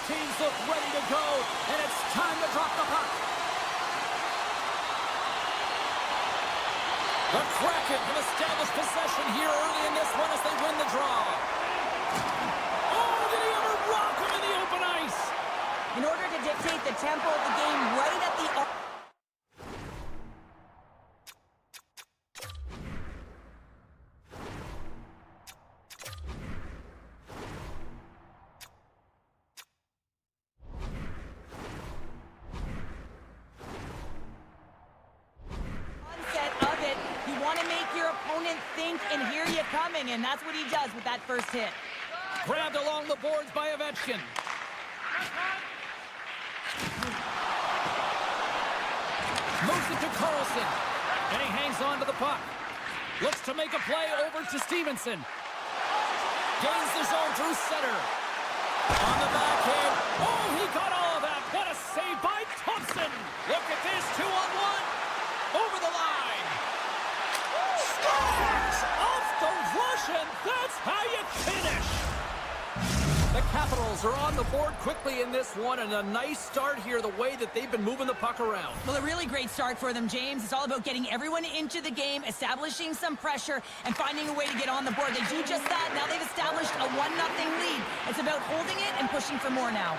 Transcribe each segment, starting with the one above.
teams look ready to go, and it's time to drop the puck. The Kraken have established possession here early in this one as they win the draw. Oh, did he ever rock him in the open ice? In order to dictate the tempo of the game right at the... think and hear you coming, and that's what he does with that first hit. Grabbed along the boards by Ovechkin. Moves it to Carlson, and he hangs on to the puck. Looks to make a play over to Stevenson. Gains the zone through center. On the backhand. Oh, he got all of that. What a save by Thompson. Look at this, 2-on-1. Over the line. Scores off the Russian. That's how you finish. The Capitals are on the board quickly in this one, and a nice start here the way that they've been moving the puck around. Well, a really great start for them, James. It's all about getting everyone into the game, establishing some pressure, and finding a way to get on the board. They do just that. Now they've established a 1-0 lead. It's about holding it and pushing for more now.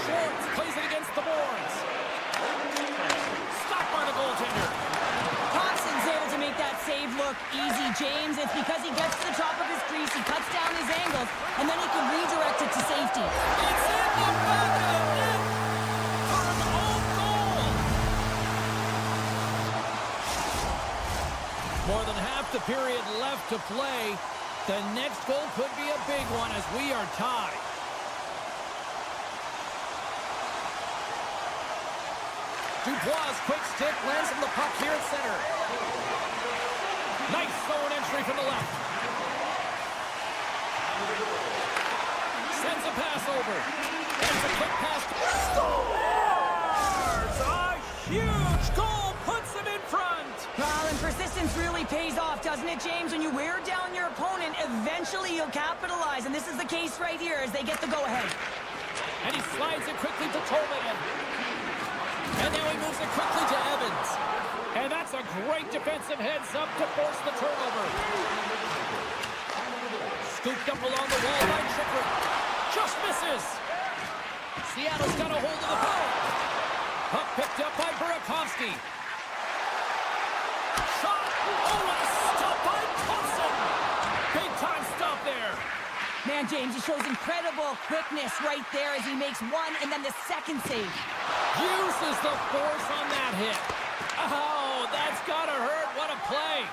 Schwartz plays it against the boards. Stopped by the goaltender. Thompson's able to make that save look easy, James. It's because he gets to the top of his crease, he cuts down his angles, and then he can redirect it to safety. It's in the back of the net for an own goal. More than half the period left to play. The next goal could be a big one as we are tied. Dubois' quick stick lands him the puck here at center. Nice zone entry from the left. Sends a pass over. That's a quick pass. Scores! A huge goal puts him in front. Well, and persistence really pays off, doesn't it, James? When you wear down your opponent, eventually you'll capitalize. And this is the case right here as they get the go-ahead. And he slides it quickly to Tolman. And now he moves it quickly to Evans. And that's a great defensive heads-up to force the turnover. Scooped up along the wall by Chikrin. Just misses. Seattle's got a hold of the puck. Puck picked up by Burakovsky. Shot. Oh, what a stop by Thompson. Big-time stop there. Man, James, he shows incredible quickness right there as he makes one and then the second save. Uses the force on that hit. Oh, that's gotta hurt. What a play.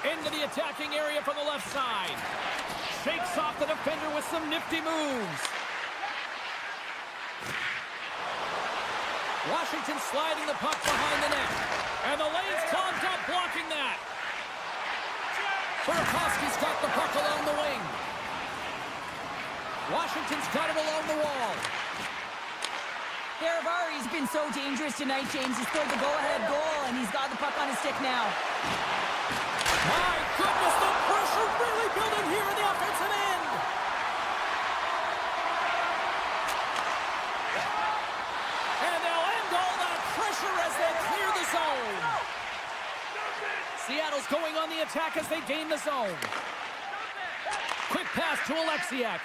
Into the attacking area from the left side. Shakes off the defender with some nifty moves. Washington sliding the puck behind the net. And the lane's clogged up blocking that. Burakovsky's got the puck along the wing. Washington's got it along the wall. Harivari's been so dangerous tonight, James. He scored the go-ahead goal, and he's got the puck on his stick now. My goodness, the pressure really building here in the offensive end. And they'll end all that pressure as they clear the zone. Seattle's going on the attack as they gain the zone. Quick pass to Alexiak.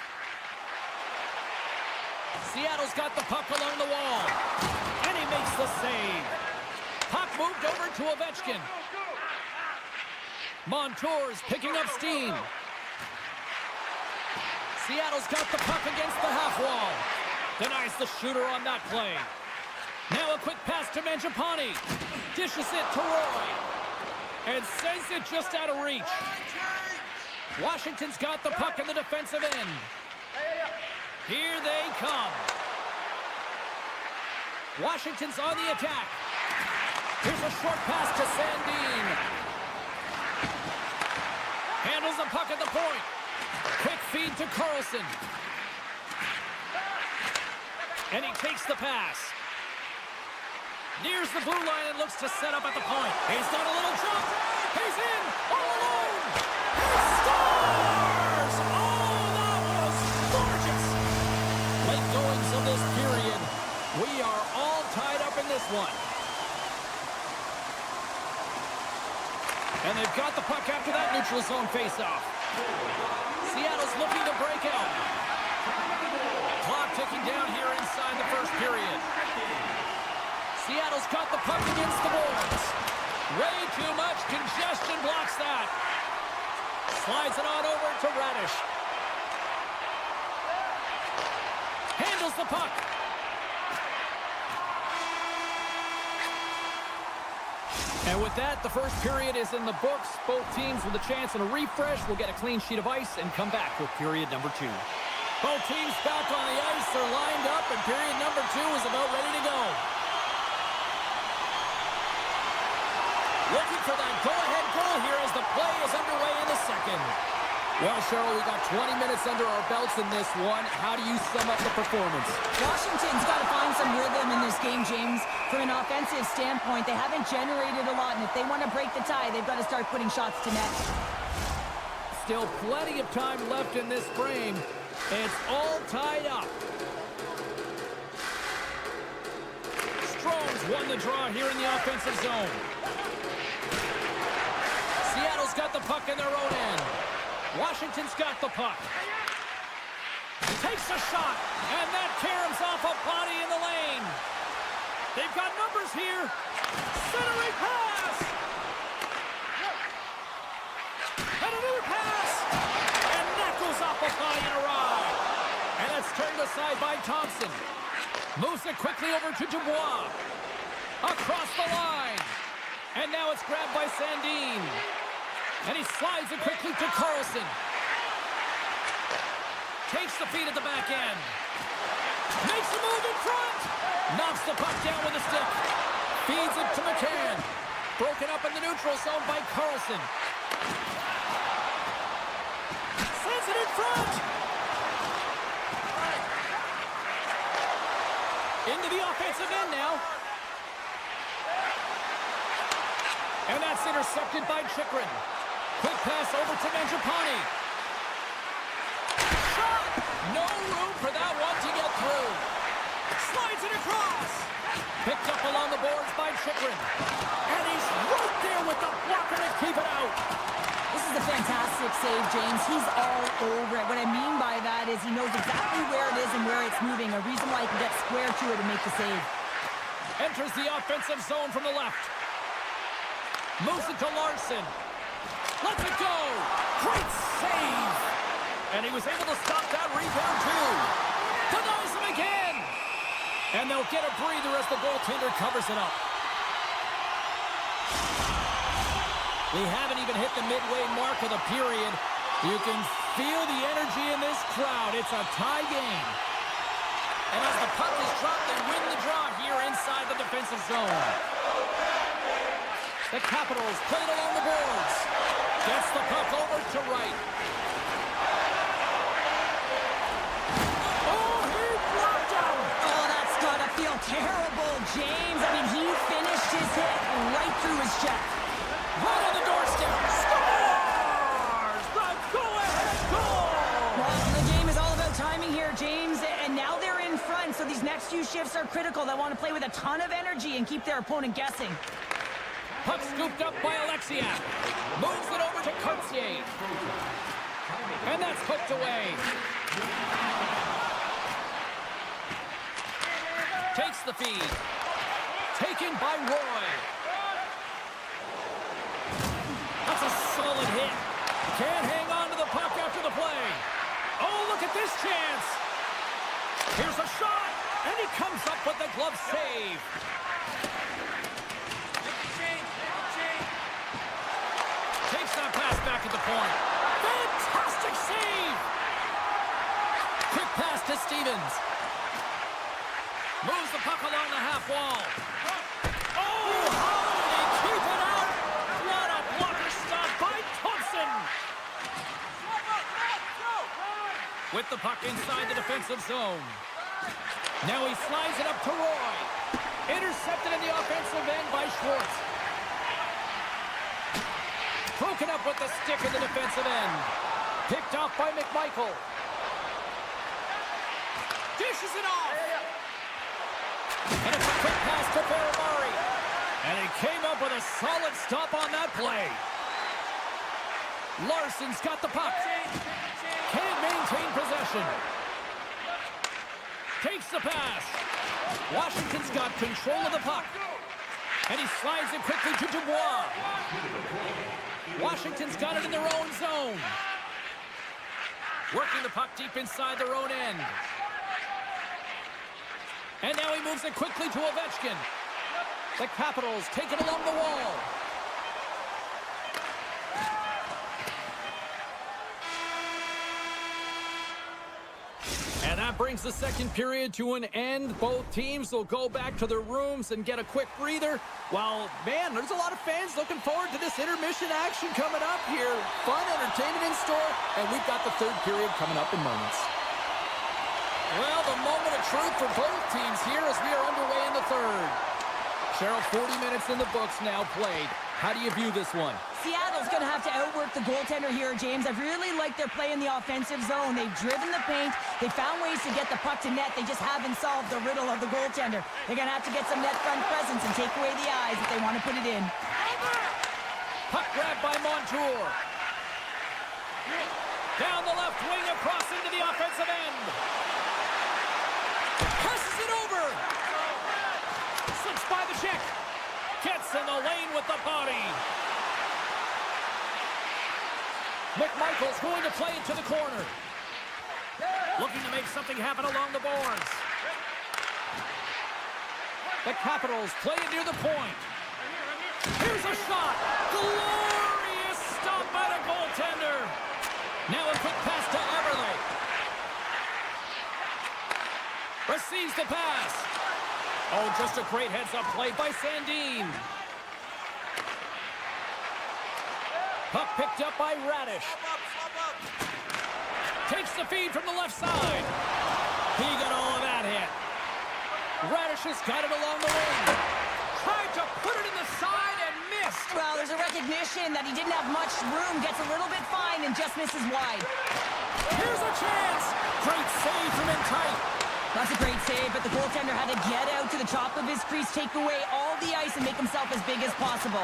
Seattle's got the puck along the wall. And he makes the save. Puck moved over to Ovechkin. Montour's picking up steam. Seattle's got the puck against the half wall. Denies the shooter on that play. Now a quick pass to Mangiapane. Dishes it to Roy. And sends it just out of reach. Washington's got the puck in the defensive end. Here they come. Washington's on the attack. Here's a short pass to Sandin. Handles the puck at the point. Quick feed to Carlson. And he takes the pass. Nears the blue line and looks to set up at the point. He's done a little jump. He's in all alone. He scores! Oh, that was gorgeous. We are all tied up in this one. And they've got the puck after that neutral zone faceoff. Seattle's looking to break out. Clock ticking down here inside the first period. Seattle's got the puck against the boards. Way too much congestion blocks that. Slides it on over to Radish. Handles the puck. And with that, the first period is in the books. Both teams with a chance and a refresh will get a clean sheet of ice and come back with period number 2. Both teams back on the ice. They're lined up, and period number 2 is about ready to go. Looking for that go-ahead goal here as the play is underway in the second. Well, Cheryl, we got 20 minutes under our belts in this one. How do you sum up the performance? Washington's got to find some rhythm in this game, James. From an offensive standpoint, they haven't generated a lot, and if they want to break the tie, they've got to start putting shots to net. Still plenty of time left in this frame. It's all tied up. Strome's won the draw here in the offensive zone. Seattle's got the puck in their own end. Washington's got the puck. Takes a shot, and that caroms off a body in the lane. They've got numbers here. Centering pass. And another pass. And that goes off a body in a ride. And that's turned aside by Thompson. Moves it quickly over to Dubois. Across the line. And now it's grabbed by Sandin. And he slides it quickly to Carlson. Takes the feed at the back end. Makes a move in front. Knocks the puck down with a stick. Feeds it to McCann. Broken up in the neutral zone by Carlson. Sends it in front. Into the offensive end now. And that's intercepted by Chychrun. Quick pass over to Mangiapane. Shot! No room for that one to get through. Slides it across. Picked up along the boards by Chychrun. And he's right there with the blocker to keep it out. This is a fantastic save, James. He's all over it. What I mean by that is he knows exactly where it is and where it's moving. A reason why he can get square to it and make the save. Enters the offensive zone from the left. Moves it to Larson. Lets it go. Great save. And he was able to stop that rebound too. Denies him again. And they'll get a breather as the goaltender covers it up. We haven't even hit the midway mark of the period. You can feel the energy in this crowd. It's a tie game. And as the puck is dropped, they win the draw here inside the defensive zone. The Capitals play it along the boards. Gets the puck over to Wright. Oh, he blocked him! Oh, that's gotta feel terrible, James. I mean, he finished his hit right through his check. Right on the doorstep. Scores! The go-ahead goal! Well, the game is all about timing here, James. And now they're in front, so these next few shifts are critical. They want to play with a ton of energy and keep their opponent guessing. Puck scooped up by Alexiak. Moves it over to Cartier. And that's hooked away. Takes the feed. Taken by Roy. That's a solid hit. Can't hang on to the puck after the play. Oh, look at this chance. Here's a shot. And he comes up with the glove save. Takes that pass back at the point. Fantastic save! Quick pass to Stevens. Moves the puck along the half wall. Oh, how did he keep it out? What a blocker stop by Thompson! With the puck inside the defensive zone. Now he slides it up to Roy. Intercepted in the offensive end by Schwartz. Broken up with the stick in the defensive end. Picked off by McMichael. Dishes it off. quick pass to Ferrari. And he came up with a solid stop on that play. Larson's got the puck. Can't maintain possession. Takes the pass. Washington's got control of the puck. And he slides it quickly to Dubois. Washington's got it in their own zone. Working the puck deep inside their own end. And now he moves it quickly to Ovechkin. The Capitals take it along the wall. And that brings the second period to an end. Both teams will go back to their rooms and get a quick breather. While, man, there's a lot of fans looking forward to this intermission action coming up here. Fun entertainment in store, and we've got the third period coming up in moments. Well, the moment of truth for both teams here as we are underway in the third. Cheryl, 40 minutes in the books now played. How do you view this one? Seattle's going to have to outwork the goaltender here, James. I really like their play in the offensive zone. They've driven the paint. They found ways to get the puck to net. They just haven't solved the riddle of the goaltender. They're going to have to get some net front presence and take away the eyes if they want to put it in. Puck grabbed by Montour. Down the left wing across into the offensive end. Passes it over. Slips by the check. Gets in the lane with the body. McMichael's going to play it to the corner. Looking to make something happen along the boards. The Capitals play it near the point. Here's a shot. Glorious stop by the goaltender. Now a quick pass to Everly. Receives the pass. Oh, just a great heads-up play by Sandin. Puck picked up by Radish. Takes the feed from the left side. He got all of that hit. Radish has got it along the wing. Tried to put it in the side and missed. Well, there's a recognition that he didn't have much room. Gets a little bit fine and just misses wide. Here's a chance. Great save from in tight. That's a great save, but the goaltender had to get out to the top of his crease, take away all the ice, and make himself as big as possible.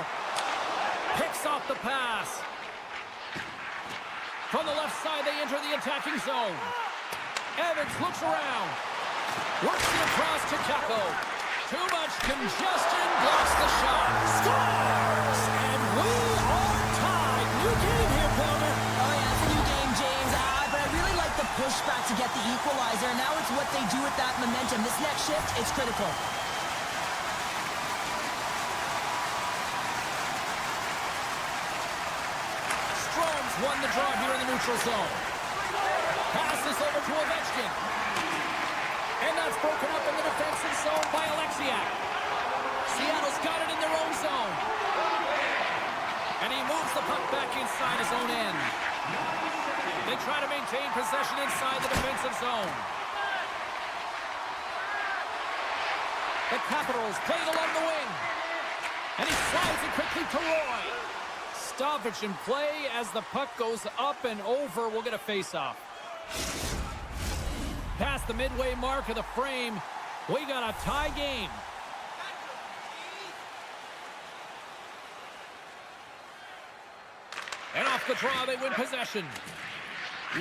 Picks off the pass. From the left side, they enter the attacking zone. Evans looks around. Works it across to Kako. Too much congestion, blocks the shot. Scores! And we are tied. New game here, Palmer. Oh, yeah, it's a new game, James. But I really like the pushback to get the equalizer. Now it's what they do with that momentum. This next shift, it's critical. Strome's won the draw here in the neutral zone. Passes over to Ovechkin. And that's broken up in the defensive zone by Alexiak. Seattle's got it in their own zone. And he moves the puck back inside his own end. They try to maintain possession inside the defensive zone. The Capitals play it along the wing. And he slides it quickly to Roy. Stoppage in play as the puck goes up and over. We'll get a face-off. Past the midway mark of the frame, we got a tie game. And off the draw, they win possession.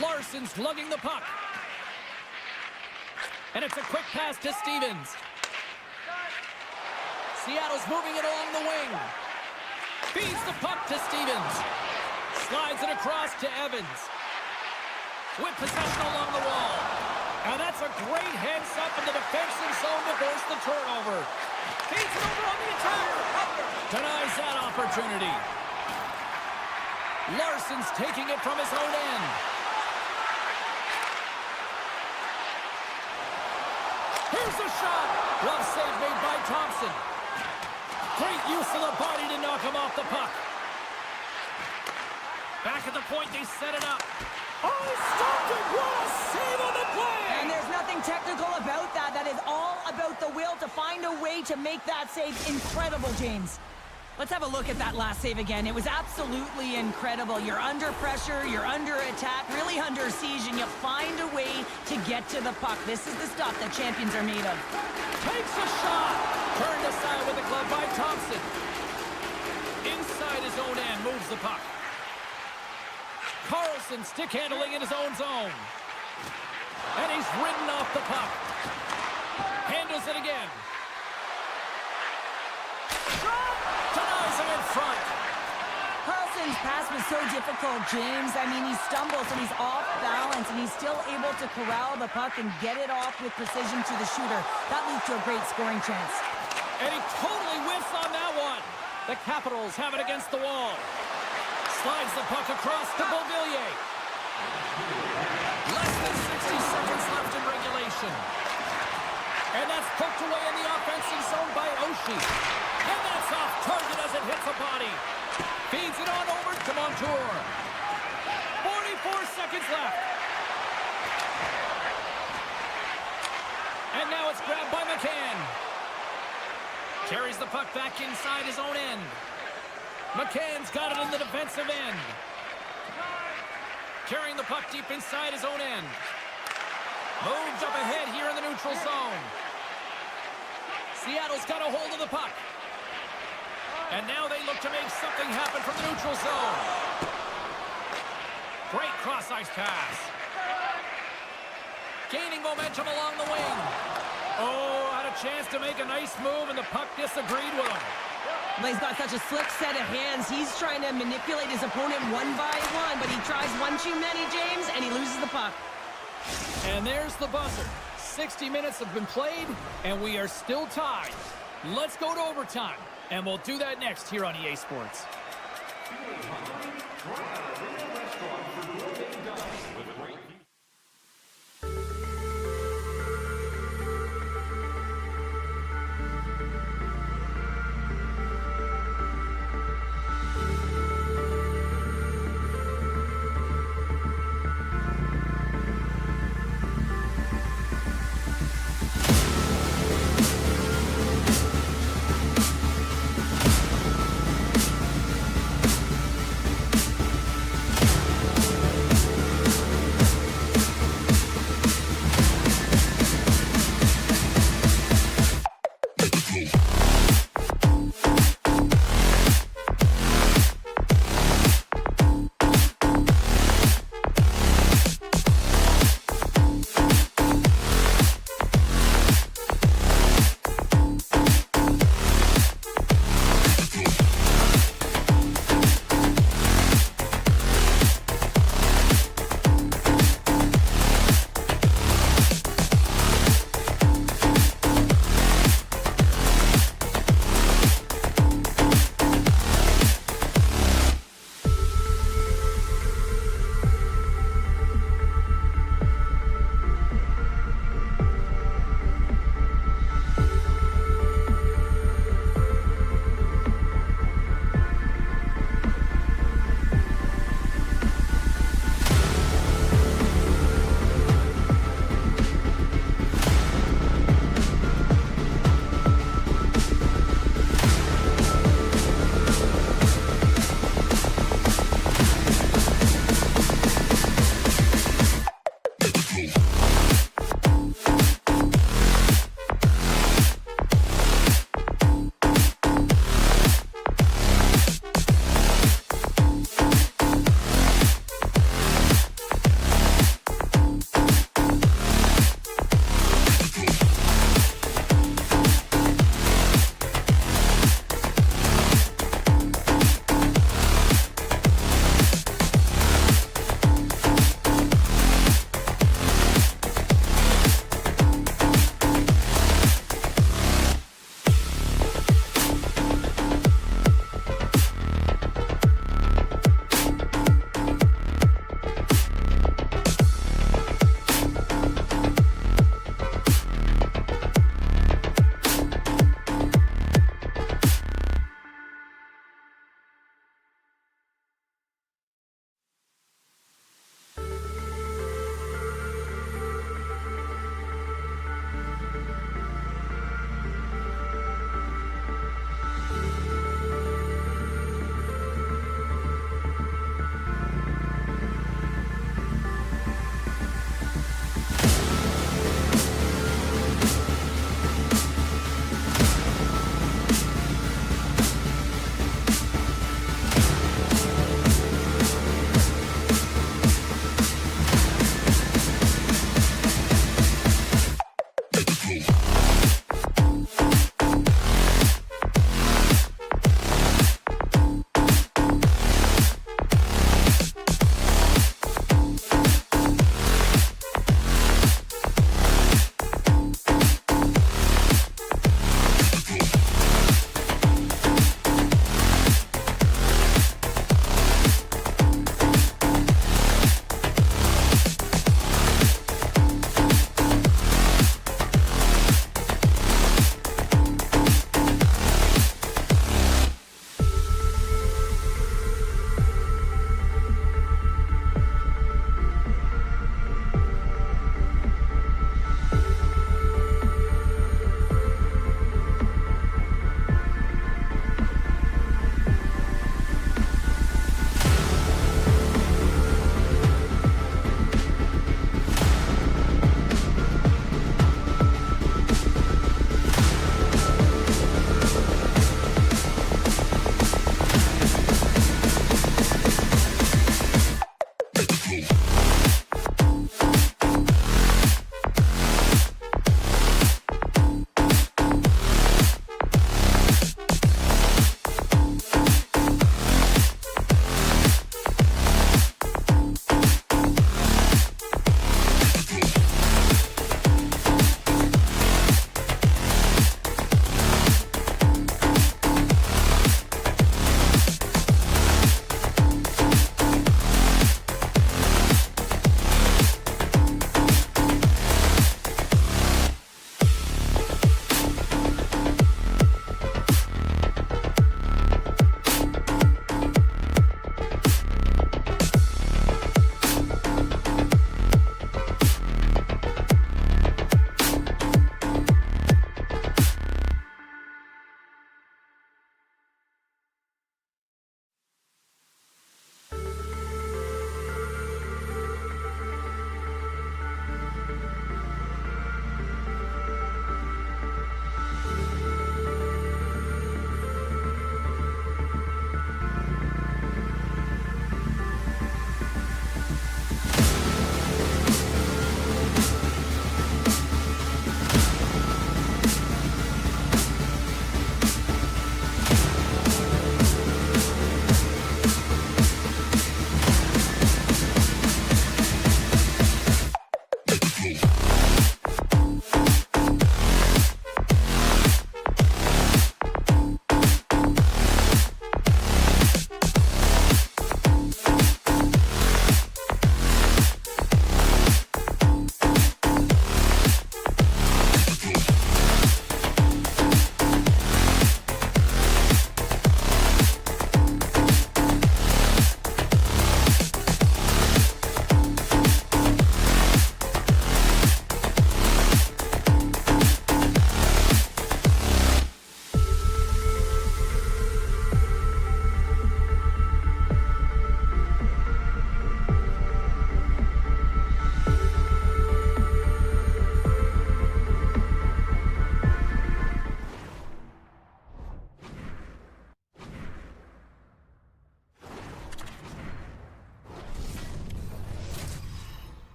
Larson's lugging the puck. And it's a quick pass to Stevens. Seattle's moving it along the wing. Feeds the puck to Stevens. Slides it across to Evans. With possession along the wall. And that's a great heads-up in the defensive zone to force the turnover. Feeds it over on the attack. Denies that opportunity. Larson's taking it from his own end. Here's the shot. Glove save made by Thompson. Great use of the body to knock him off the puck. Back at the point, they set it up. Oh, stopped it. What a save on the play. And there's nothing technical about that. That is all about the will to find a way to make that save incredible, James. Let's have a look at that last save again. It was absolutely incredible. You're under pressure, you're under attack, really under siege, and you find a way to get to the puck. This is the stuff that champions are made of. Takes a shot. Turned aside with the glove by Thompson. Inside his own end, moves the puck. Carlson stick handling in his own zone. And he's ridden off the puck. Handles it again. Denies him in front. Carlson's pass was so difficult, James. I mean, he stumbles and he's off balance, and he's still able to corral the puck and get it off with precision to the shooter. That leads to a great scoring chance. And he totally whiffs on that one. The Capitals have it against the wall. Slides the puck across to Beauvillier. Less than 60 seconds left in regulation. And that's poked away in the offensive zone by Oshie. And that's off target as it hits a body. Feeds it on over to Montour. 44 seconds left. And now it's grabbed by McCann. Carries the puck back inside his own end. McCann's got it in the defensive end. Carrying the puck deep inside his own end. Moved up ahead here in the neutral zone. Seattle's got a hold of the puck. And now they look to make something happen from the neutral zone. Great cross-ice pass. Gaining momentum along the wing. Oh, had a chance to make a nice move, and the puck disagreed with him. Well, he's got such a slick set of hands. He's trying to manipulate his opponent one by one, but he tries one too many, James, and he loses the puck. And there's the buzzer. 60 minutes have been played, and we are still tied. Let's go to overtime, and we'll do that next here on EA Sports.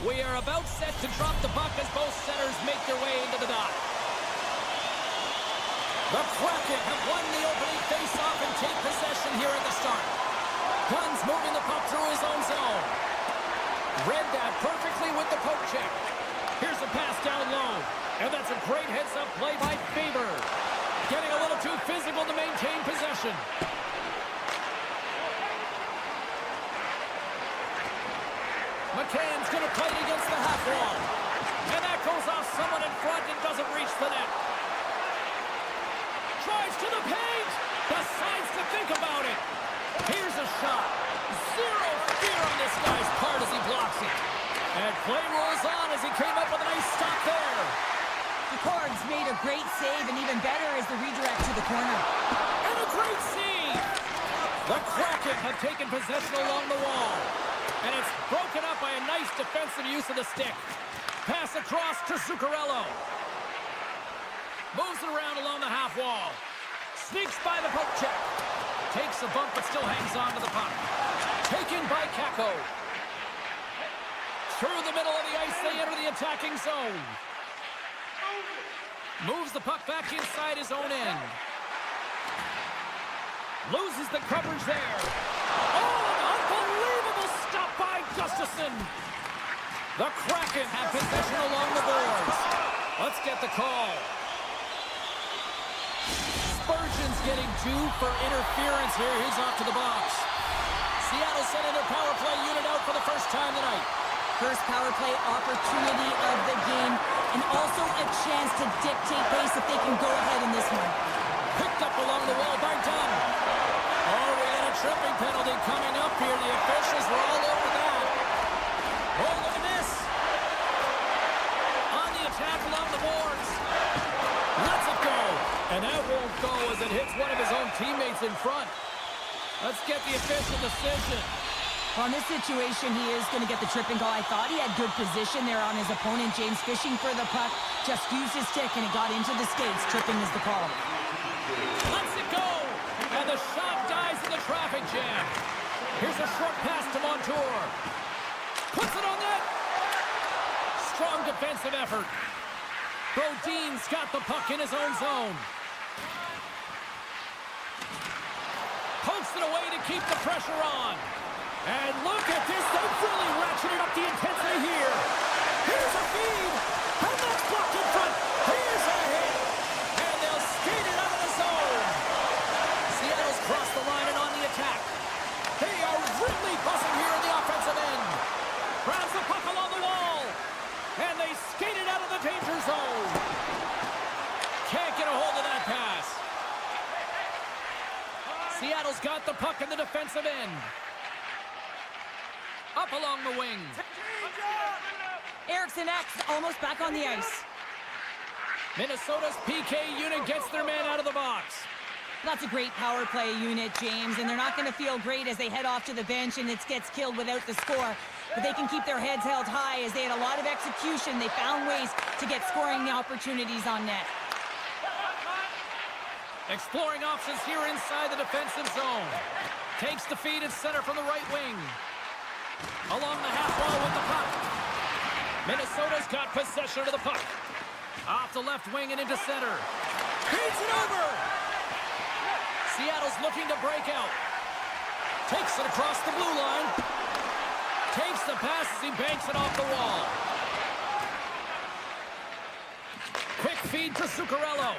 We are about set to drop the puck as both centers make their way into the dot. The Kraken have won the opening face-off and take possession here at the start. Gunn's moving the puck through his own zone. Read that perfectly with the poke check. Here's a pass down low. And that's a great heads-up play by Faber. Getting a little too physical to maintain possession. McCann's going to play it against the half wall. And that goes off someone in front and doesn't reach the net. Drives to the paint. Decides to think about it. Here's a shot. Zero fear on this guy's part as he blocks it. And play rolls on as he came up with a nice stop there. Picard's made a great save, and even better is the redirect to the corner. And a great save. The Kraken have taken possession along the wall. And it's broken up by a nice defensive use of the stick. Pass across to Zuccarello. Moves it around along the half wall. Sneaks by the poke check. Takes a bump but still hangs on to the puck. Taken by Kako. Through the middle of the ice, they enter the attacking zone. Moves the puck back inside his own end. Loses the coverage there. Oh, an unbelievable stop by Gustafsson. The Kraken have possession along the boards. Let's get the call. Spurgeon's getting due for interference here. He's off to the box. Seattle sending their power play unit out for the first time tonight. First power play opportunity of the game, and also a chance to dictate pace if they can go ahead in this one. Picked up along the wall by Dunn. Oh, we got a tripping penalty coming up here. The officials were all over that. Oh, look at this. On the attack along the boards. Lets it go. And that won't go as it hits one of his own teammates in front. Let's get the official decision. Well, in this situation, he is going to get the tripping call. I thought he had good position there on his opponent. James fishing for the puck, just used his stick, and it got into the skates. Tripping is the call. Lets it go. And the shot dies in the traffic jam. Here's a short pass to Montour. Puts it on net. Strong defensive effort. Brodin's got the puck in his own zone. Pokes it away to keep the pressure on. And look at this. They've really ratcheted up the intensity here. Here's a feed. And that's blocked in front. Here's a hit. And they'll skate it out of the zone. Seattle's crossed the line and on the attack. They are really buzzing here in the offensive end. Grabs the puck along the wall. And they skate it out of the danger zone. Can't get a hold of that pass. Seattle's got the puck in the defensive end. Up along the wing. Eriksson X almost back on the ice. Minnesota's PK unit gets their man out of the box. That's a great power play unit, James, and they're not going to feel great as they head off to the bench and it gets killed without the score. But they can keep their heads held high as they had a lot of execution. They found ways to get scoring opportunities on net. Exploring options here inside the defensive zone. Takes the feed at center from the right wing. Along the half wall with the puck. Minnesota's got possession of the puck. Off the left wing and into center. Feeds it over. Seattle's looking to break out. Takes it across the blue line. Takes the pass as he banks it off the wall. Quick feed to Zuccarello.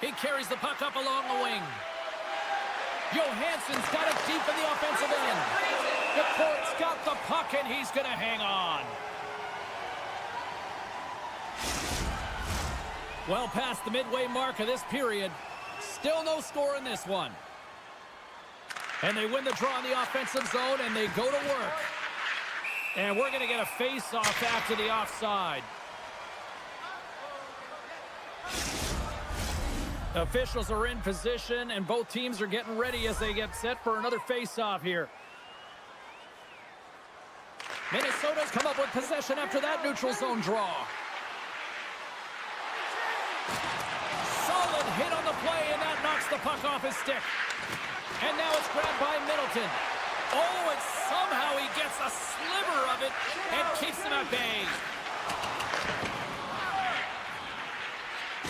He carries the puck up along the wing. Johansson's got it deep in the offensive end. The court's got the puck, and he's going to hang on. Well past the midway mark of this period. Still no score in this one. And they win the draw in the offensive zone, and they go to work. And we're going to get a face-off after the offside. Officials are in position, and both teams are getting ready as they get set for another face-off here. Minnesota's come up with possession after that neutral zone draw. Solid hit on the play, and that knocks the puck off his stick. And now it's grabbed by Middleton. Oh, and somehow he gets a sliver of it and at bay.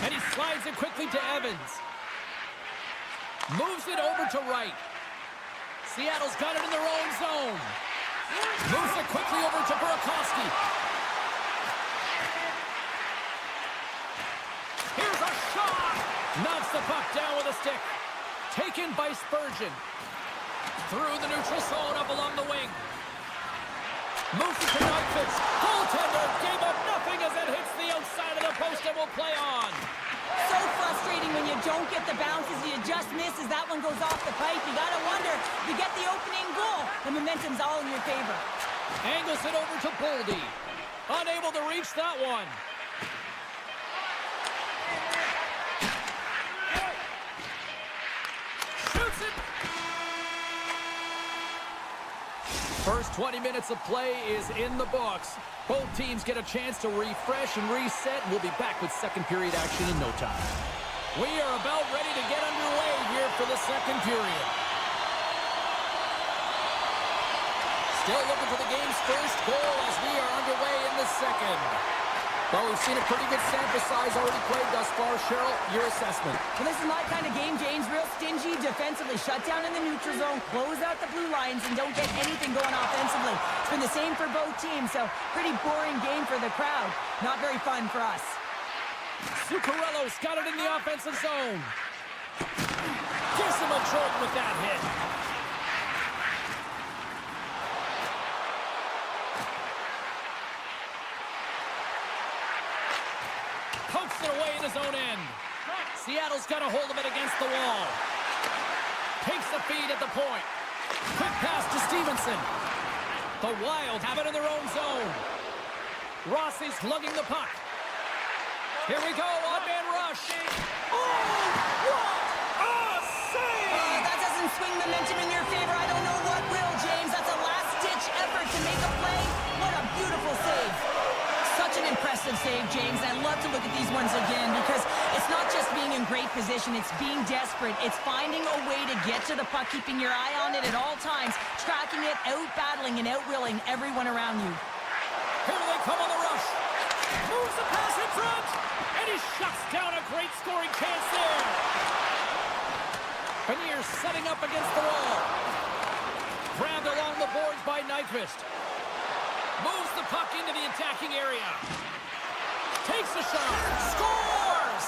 And he slides it quickly to Evans. Moves it over to right. Seattle's got it in their own zone. Moves it quickly over to Burakovsky. Here's a shot! Knocks the puck down with a stick. Taken by Spurgeon. Through the neutral zone up along the wing. Moves it to Nyquist. Goaltender gave up nothing as it hits the outside of the post and will play on. So frustrating when you don't get the bounces, you just miss as that one goes off the pipe. You gotta wonder, if you get the opening goal, the momentum's all in your favor. Angles it over to Boldy. Unable to reach that one. Shoots it. First 20 minutes of play is in the books. Both teams get a chance to refresh and reset. We'll be back with second period action in no time. We are about ready to get underway here for the second period. Still looking for the game's first goal as we are underway in the second. Well, we've seen a pretty good sample size already played thus far. Cheryl, your assessment. Well, this is my kind of game, James. Real stingy defensively. Shut down in the neutral zone, close out the blue lines, and don't get anything going offensively. It's been the same for both teams, so pretty boring game for the crowd. Not very fun for us. Zuccarello's got it in the offensive zone. Gives him a jolt with that hit. Pokes it away in his own end. Seattle's got a hold of it against the wall. Takes the feed at the point. Quick pass to Stevenson. The Wild have it in their own zone. Rossi's lugging the puck. Here we go, odd-man rush. Oh, what a save! That doesn't swing momentum in your favor. I don't know what will, James. That's a last-ditch effort to make a play. What a beautiful save. Such an impressive save, James. I love to look at these ones again because it's not just being in great position. It's being desperate. It's finding a way to get to the puck, keeping your eye on it at all times, tracking it, out-battling and out-willing everyone around you. Here they come on the rush. Moves the pass in front. And he shuts down a great scoring chance there. Benier setting up against the wall. Grabbed along the boards by Nyquist. Moves the puck into the attacking area. Takes a shot. Scores!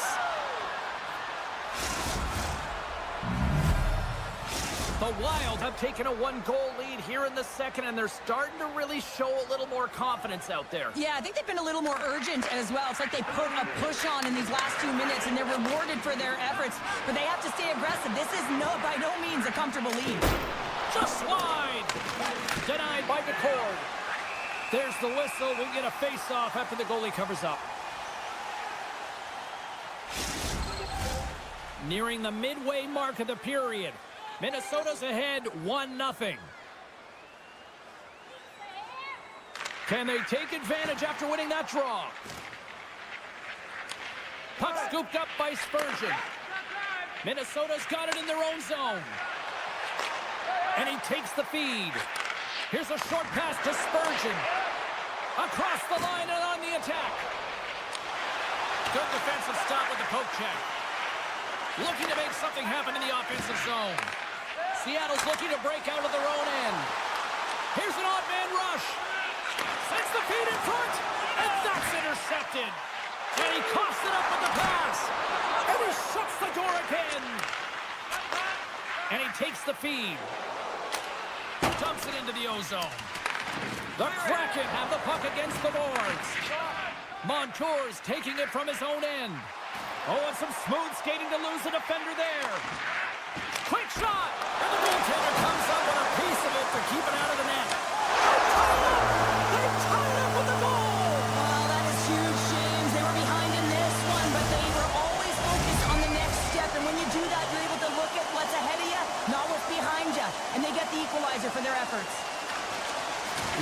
The Wild have taken a one-goal lead here in the second, and they're starting to really show a little more confidence out there. Yeah, I think they've been a little more urgent as well. It's like they put a push on in these last 2 minutes, and they're rewarded for their efforts. But they have to stay aggressive. This is by no means a comfortable lead. Just wide. Denied by McCord. There's the whistle. We'll get a face-off after the goalie covers up. Nearing the midway mark of the period. Minnesota's ahead 1-0. Can they take advantage after winning that draw? Puck scooped up by Spurgeon. Minnesota's got it in their own zone. And he takes the feed. Here's a short pass to Spurgeon. Across the line and on the attack. Good defensive stop with the poke check. Looking to make something happen in the offensive zone. Seattle's looking to break out of their own end. Here's an odd-man rush. Sends the feed in front. And that's intercepted. And he coughs it up with the pass. And he shuts the door again. And he takes the feed. Dumps it into the ozone. The Kraken have the puck against the boards. Montour's taking it from his own end. Oh, and some smooth skating to lose the defender there. Quick shot! And the goaltender comes up with a piece of it to keep it out of the net. They tied up with the goal! Well, that is huge, James. They were behind in this one, but they were always focused on the next step. And when you do that, you're able to look at what's ahead of you, not what's behind you. And they get the equalizer for their efforts.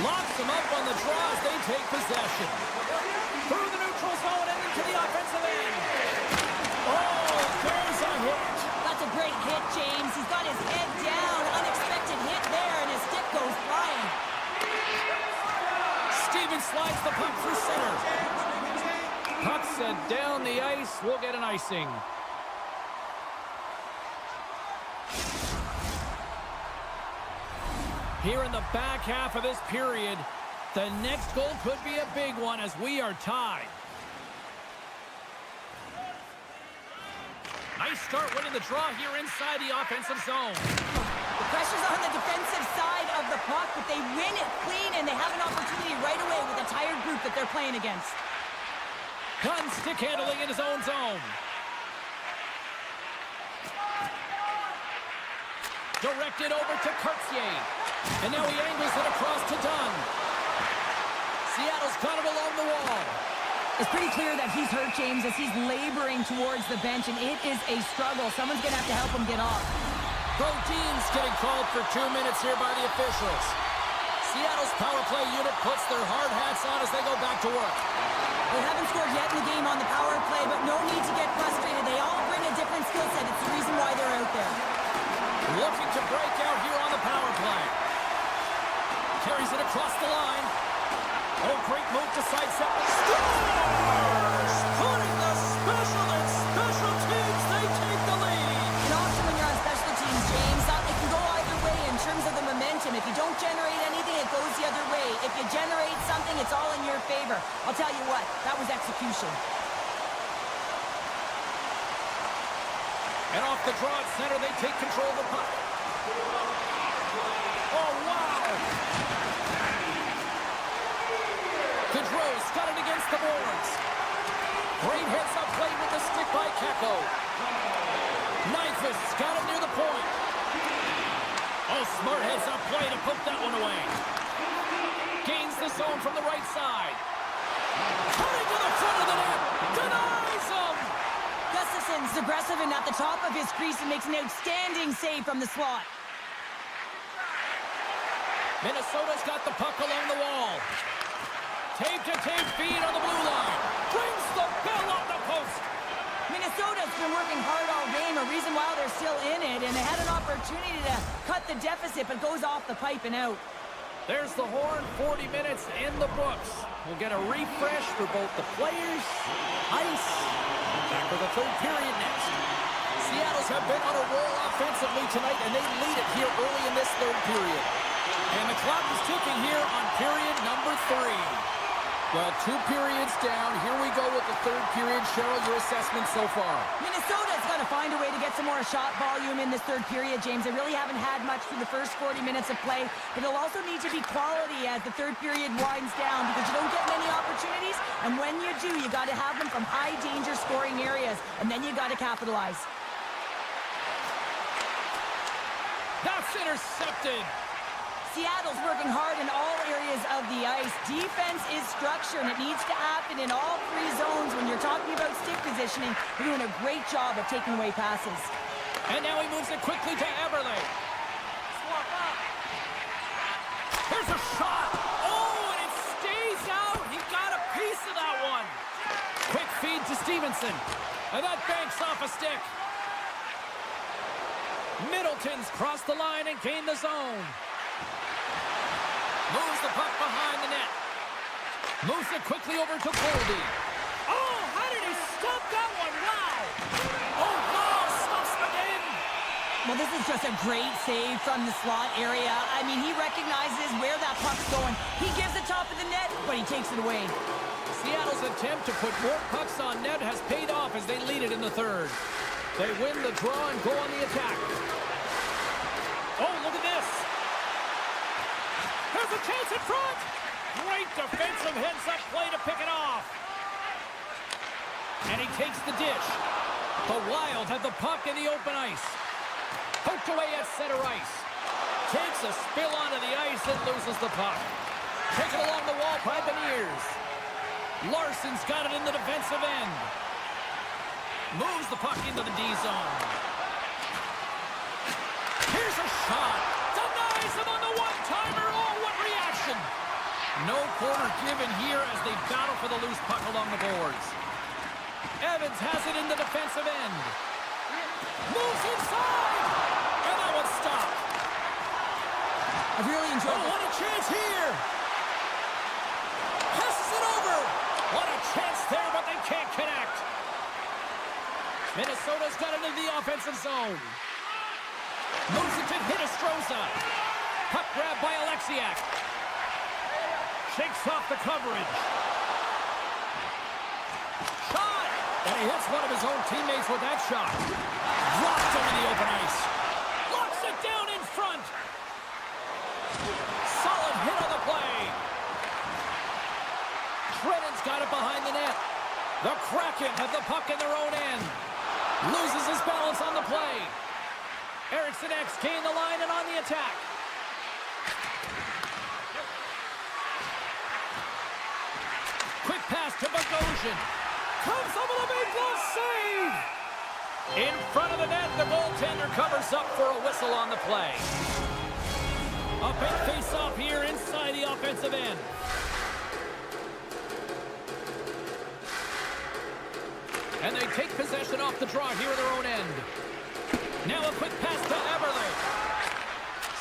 Locks them up on the draw as they take possession. Through the neutral zone and into the offensive end. Oh, there's a hit. That's a great hit, James. He's got his head down. Unexpected hit there, and his stick goes Stevens slides the puck through center. Puck sent down the ice. We'll get an icing. Here in the back half of this period, the next goal could be a big one as we are tied. Nice start winning the draw here inside the offensive zone. The pressure's on the defensive side of the puck, but they win it clean, and they have an opportunity right away with a tired group that they're playing against. Gunn stick handling in his own zone. Directed over to Cartier. And now he angles it across to Dunn. Seattle's got it along the wall. It's pretty clear that he's hurt, James, as he's laboring towards the bench, and it is a struggle. Someone's going to have to help him get off. Proteins getting called for 2 minutes here by the officials. Seattle's power play unit puts their hard hats on as they go back to work. They haven't scored yet in the game on the power play, but no need to get frustrated. They all bring a different skill set. It's the reason why they're out there. Looking to break out here on the power play. Carries it across the line. Oh, great move to sidestep. Scores! Putting the special and special teams, they take the lead. And often when you're on special teams, James, it can go either way in terms of the momentum. If you don't generate anything, it goes the other way. If you generate something, it's all in your favor. I'll tell you what, that was execution. And off the draw at center, they take control of the puck. Oh, wow! Gaudreau's got it against the boards. Great heads-up play with the stick by Keko. Nyquist's got it near the point. Oh, smart heads-up play to put that one away. Gains the zone from the right side. Cutting to the front of the net. Denies him! Gustafson's aggressive and at the top of his crease and makes an outstanding save from the slot. Minnesota's got the puck along the wall. Tape-to-tape feed on the blue line. Brings the bell on the post. Minnesota's been working hard all game, a reason why they're still in it, and they had an opportunity to cut the deficit, but goes off the pipe and out. There's the horn, 40 minutes in the books. We'll get a refresh for both the players, ice, back for the third period next. Seattle's have been on a roll offensively tonight, and they lead it here early in this third period. And the clock is ticking here on period number 3. Well, 2 periods down. Here we go with the third period. Cheryl, your assessment so far? Minnesota's got to find a way to get some more shot volume in this third period, James. They really haven't had much through the first 40 minutes of play, but it'll also need to be quality as the third period winds down because you don't get many opportunities, and when you do, you got to have them from high-danger scoring areas, and then you got to capitalize. That's intercepted. Seattle's working hard in all areas of the ice. Defense is structure, and it needs to happen in all 3 zones. When you're talking about stick positioning, you're doing a great job of taking away passes. And now he moves it quickly to Eberle. Swap up. Here's a shot. Oh, and it stays out. He got a piece of that one. Quick feed to Stevenson. And that banks off a stick. Middleton's crossed the line and gained the zone. Moves the puck behind the net. Moves it quickly over to Boldy. Oh, how did he stop that one? Wow! Oh, wow! Stops the game! Well, this is just a great save from the slot area. I mean, he recognizes where that puck's going. He gives the top of the net, but he takes it away. Seattle's attempt to put more pucks on net has paid off as they lead it in the third. They win the draw and go on the attack. Oh, look at this! There's a chance in front! Great defensive heads-up play to pick it off. And he takes the dish. The Wild have the puck in the open ice. Poked away at center ice. Takes a spill onto the ice and loses the puck. Taken along the wall by Beniers. Larson's got it in the defensive end. Moves the puck into the D zone. Here's a shot. Denies him on the one-timer. Oh, what reaction. No quarter given here as they battle for the loose puck along the boards. Evans has it in the defensive end. Moves inside. And that one's stopped. I've really enjoyed what a chance here. Minnesota's got it in the offensive zone. Moves it to Hinostroza. Puck grab by Alexiak. Shakes off the coverage. Shot! And he hits one of his own teammates with that shot. Dropped over the open ice. Locks it down in front. Solid hit on the play. Trenton's got it behind the net. The Kraken have the puck in their own end. Loses his balance on the play. Eriksson X gained the line and on the attack. Quick pass to Bogosian. Comes up with a big glove save. In front of the net, the goaltender covers up for a whistle on the play. A big face-off here inside the offensive end. And they take possession off the draw here in their own end. Now a quick pass to Eberle.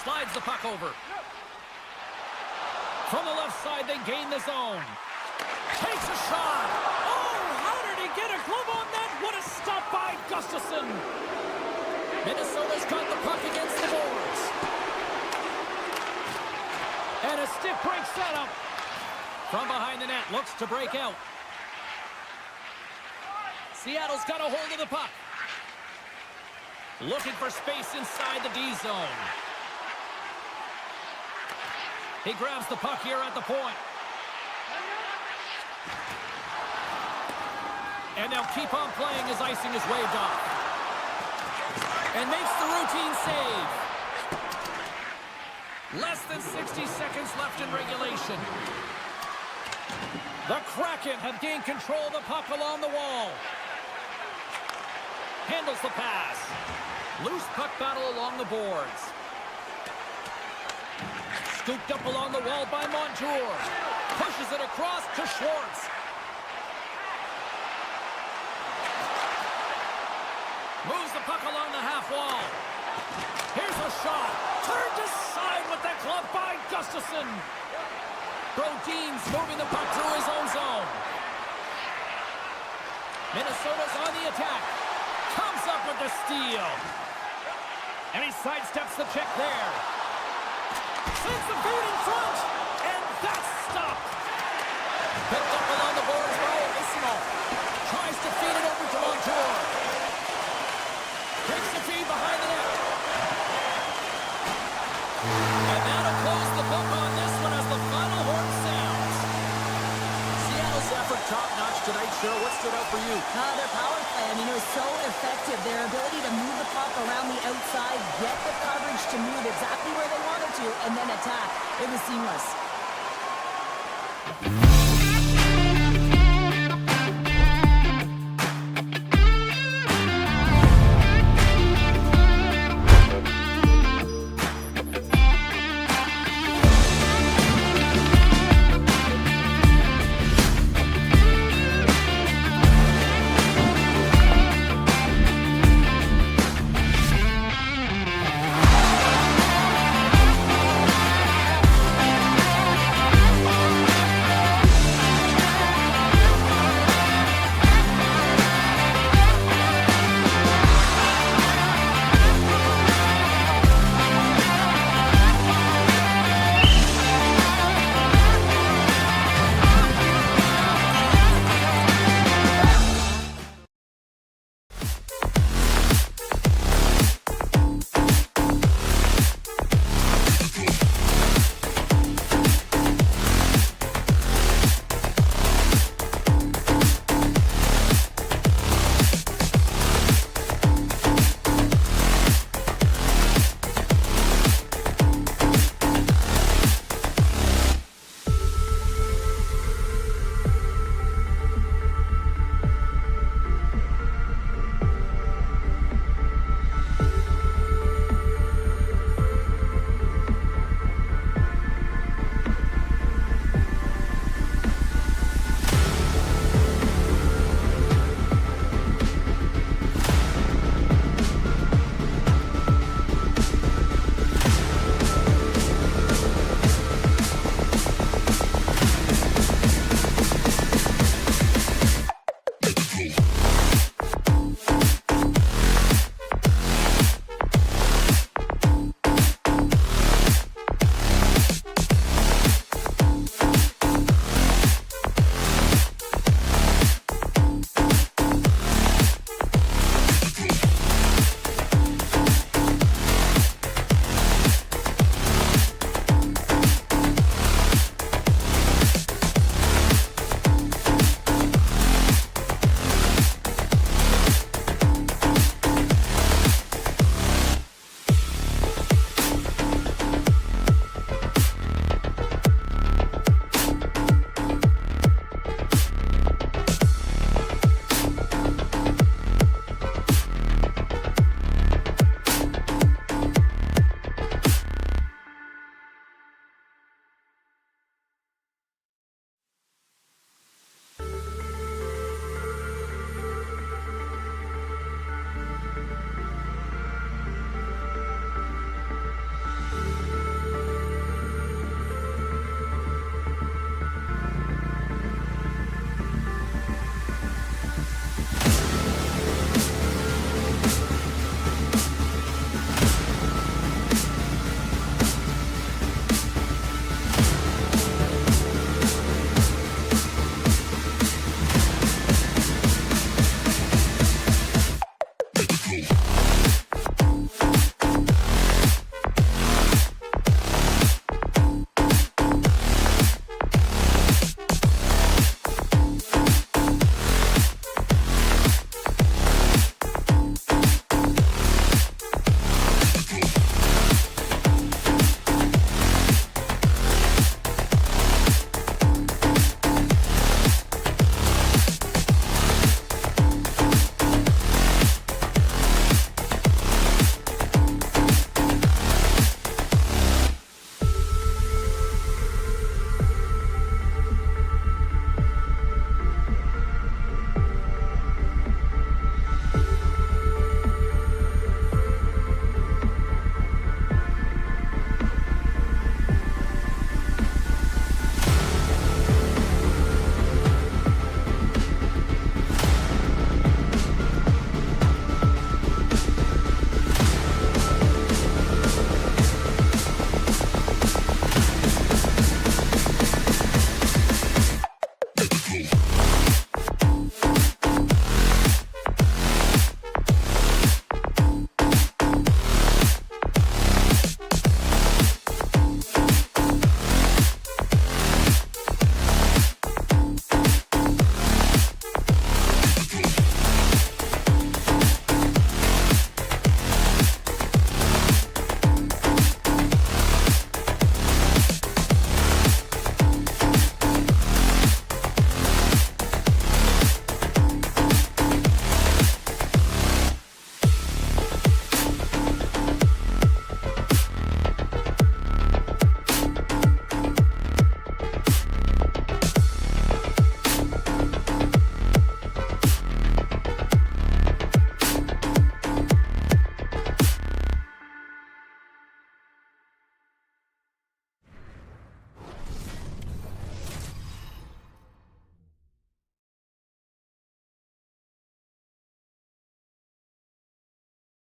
Slides the puck over. From the left side, they gain the zone. Takes a shot. Oh, how did he get a glove on that? What a stop by Gustafsson. Minnesota's got the puck against the boards. And a stick break setup. From behind the net, looks to break out. Seattle's got a hold of the puck. Looking for space inside the D zone. He grabs the puck here at the point. And they'll keep on playing as icing is waved off. And makes the routine save. Less than 60 seconds left in regulation. The Kraken have gained control of the puck along the wall. Handles the pass. Loose puck battle along the boards. Scooped up along the wall by Montour. Pushes it across to Schwartz. Moves the puck along the half wall. Here's a shot. Turned aside with the glove by Gustafsson. Brodin's moving the puck through his own zone. Minnesota's on the attack. Comes up with the steal. And he sidesteps the check there. Sends the feed in front. And that's stopped. Picked up along the boards by Ismo. Tries to feed it over to Montour. Takes the feed behind the net. And that'll close the book on this one as the final horn sounds. Seattle's effort top-notch tonight, Cheryl. What stood out for you? Their power play, I mean, it was so effective. Their ability to move the puck around the outside, get the coverage to move exactly where they wanted to, and then attack. It was seamless.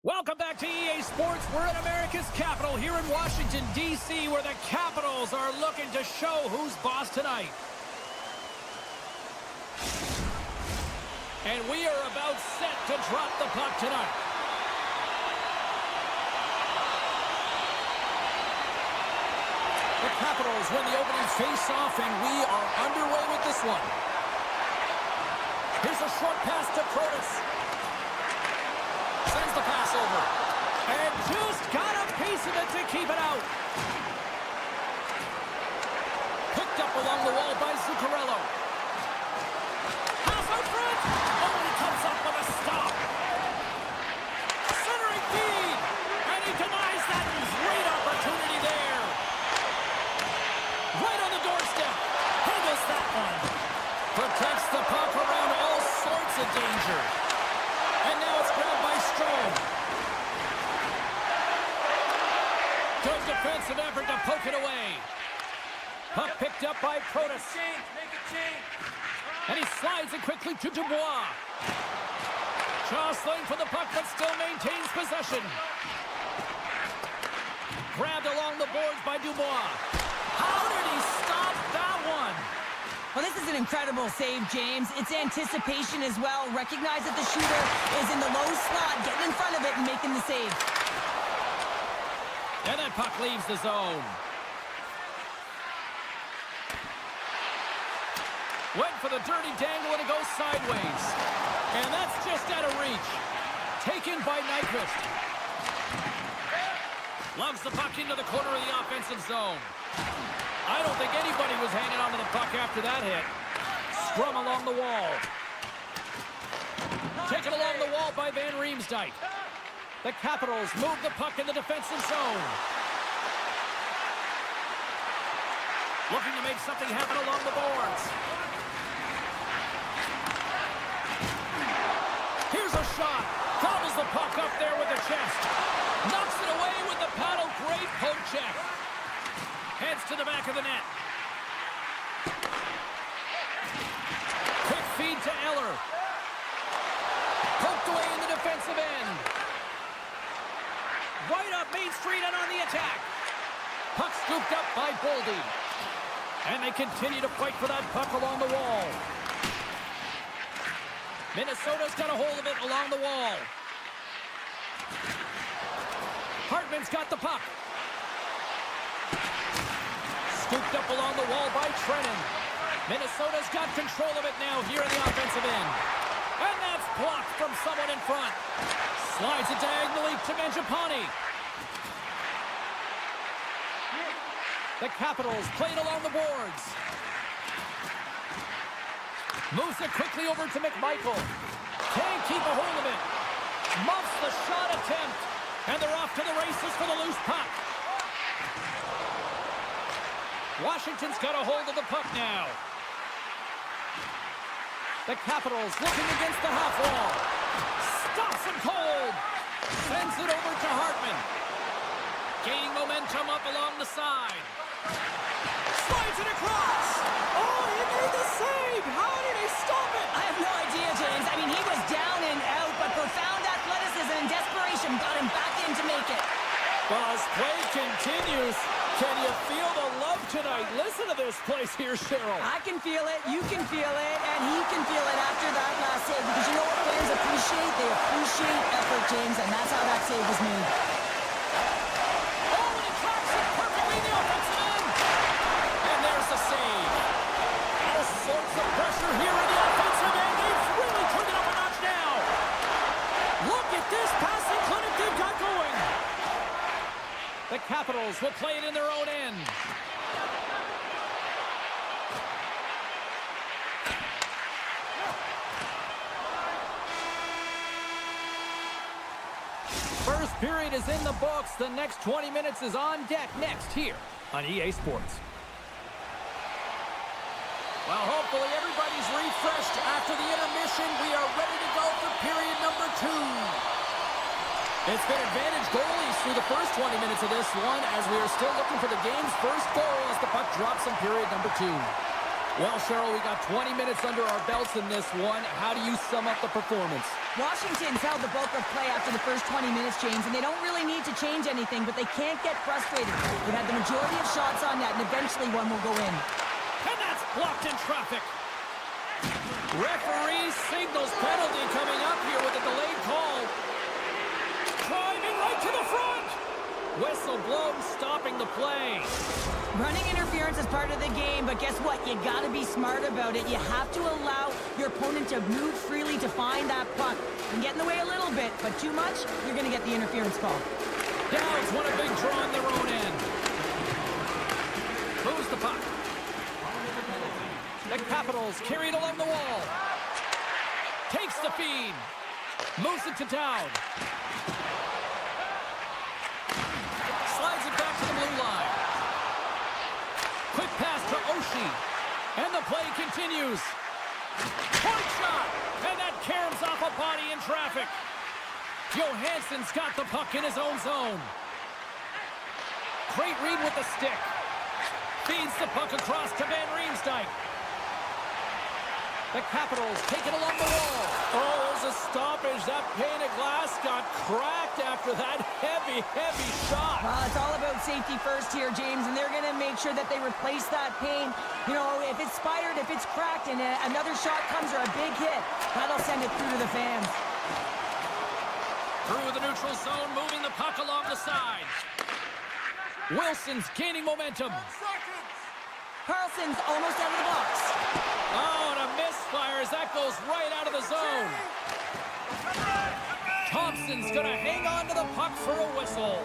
Welcome back to EA Sports. We're in America's capital here in Washington, D.C., where the Capitals are looking to show who's boss tonight. And we are about set to drop the puck tonight. The Capitals win the opening face-off, and we are underway with this one. Here's a short pass to Protas. Sends the pass over. And just got a piece of it to keep it out. Picked up along the wall by Zuccarello. Pass out front. Oh, he comes up with a stop. Centering feed. And he denies that great opportunity there. Right on the doorstep. Handles that one. Protects the puck around all sorts of danger. And now it's grabbed by Strome. Good defensive effort to poke it away. Puck picked up by Protas. And he slides it quickly to Dubois. Jostling for the puck, but still maintains possession. Grabbed along the boards by Dubois. How did he stop that one? Well, this is an incredible save, James. It's anticipation as well. Recognize that the shooter is in the low slot, getting in front of it and making the save. And that puck leaves the zone. Went for the dirty dangle and it goes sideways. And that's just out of reach. Taken by Nyquist. Loves the puck into the corner of the offensive zone. I don't think anybody was hanging onto the puck after that hit. Scrum along the wall. Taken along the wall by Van Riemsdyk. The Capitals move the puck in the defensive zone. Looking to make something happen along the boards. Here's a shot. Gobbles the puck up there with the chest. Knocks it away with the paddle. Great poke check. Heads to the back of the net. Quick feed to Eller. Poked away in the defensive end. Right up Main Street and on the attack. Puck scooped up by Boldy. And they continue to fight for that puck along the wall. Minnesota's got a hold of it along the wall. Hartman's got the puck. Scooped up along the wall by Trennan. Minnesota's got control of it now here in the offensive end. And that's blocked from someone in front. Slides it diagonally to Mangiapane. The Capitals played along the boards. Moves it quickly over to McMichael. Can't keep a hold of it. Muffs the shot attempt. And they're off to the races for the loose puck. Washington's got a hold of the puck now. The Capitals looking against the half wall. Stops him cold. Sends it over to Hartman. Gaining momentum up along the side. Slides it across. Oh, he made the save. How did he stop it? I have no idea, James. I mean, he was down and out, but profound athleticism and desperation got him back in to make it. Well, as play continues, can you feel the love tonight. Listen to this place here, Cheryl. I can feel it, you can feel it, and he can feel it after that last save. Because you know what players appreciate? They appreciate effort, James, and that's how that save was made. Oh, and he tracks it perfectly in the offensive end. And there's the save. All sorts of pressure here in the offensive end. They've really turned it up a notch now. Look at this passing clinic they've got going. The Capitals will play it in their own end. First period is in the books. The next 20 minutes is on deck next here on EA Sports. Well, hopefully everybody's refreshed after the intermission. We are ready to go for period number 2. It's been advantage goalies through the first 20 minutes of this one as we are still looking for the game's first goal as the puck drops in period number 2. Well, Cheryl, we got 20 minutes under our belts in this one. How do you sum up the performance? Washington's held the bulk of play after the first 20 minutes, James, and they don't really need to change anything, but they can't get frustrated. They've had the majority of shots on net, and eventually one will go in. And that's blocked in traffic. Referee signals penalty coming up here with a delayed call. Driving right to the front. Whistle blown, stopping the play. Running interference is part of the game, but guess what? You got to be smart about it. You have to allow your opponent to move freely to find that puck. And get in the way a little bit, but too much, you're going to get the interference call. Downs won a big draw on their own end. Moves the puck. The Capitals carry it along the wall. Takes the feed. Moves it to Down. Slides it back to the blue line. Quick pass to Oshie. And the play continues. Point shot. And that caroms off a body in traffic. Johansson's got the puck in his own zone. Great read with the stick. Feeds the puck across to Van Riemsdyk. The Capitals take it along the wall. Oh, there's a stoppage. That pane of glass got cracked after that heavy, heavy shot. Well, it's all about safety first here, James, and they're going to make sure that they replace that pane. You know, if it's spidered, if it's cracked, and another shot comes or a big hit, that'll send it through to the fans. Through the neutral zone, moving the puck along the side. Wilson's gaining momentum. Carlson's almost out of the box. Oh, and a misfire as that goes right out of the zone. Thompson's going to hang on to the puck for a whistle.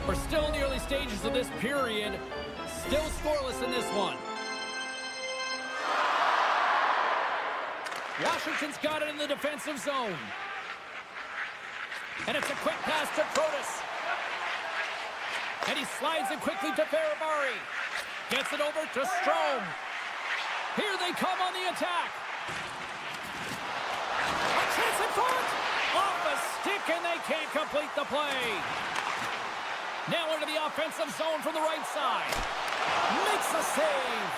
We're still in the early stages of this period. Still scoreless in this one. Washington's got it in the defensive zone. And it's a quick pass to Protas. And he slides it quickly to Ferrabari. Gets it over to Strome. Here they come on the attack. A chance in front. Off a stick, and they can't complete the play. Now into the offensive zone from the right side. Makes the save.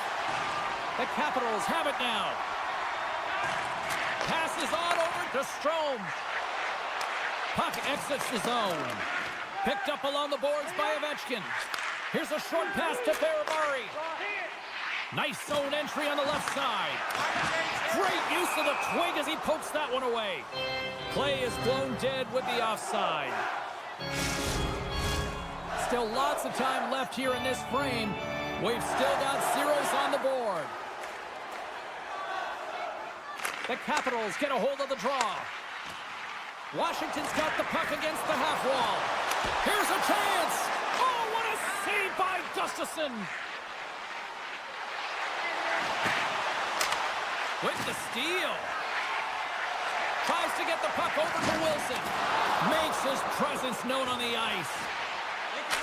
The Capitals have it now. Passes on over to Strome. Puck exits the zone. Picked up along the boards by Ovechkin. Here's a short pass to Ferrabari. Nice zone entry on the left side. Great use of the twig as he pokes that one away. Play is blown dead with the offside. Still lots of time left here in this frame. We've still got zeros on the board. The Capitals get a hold of the draw. Washington's got the puck against the half wall. Here's a chance. Oh, what a save by Gustafsson. With the steal. Tries to get the puck over to Wilson. Makes his presence known on the ice.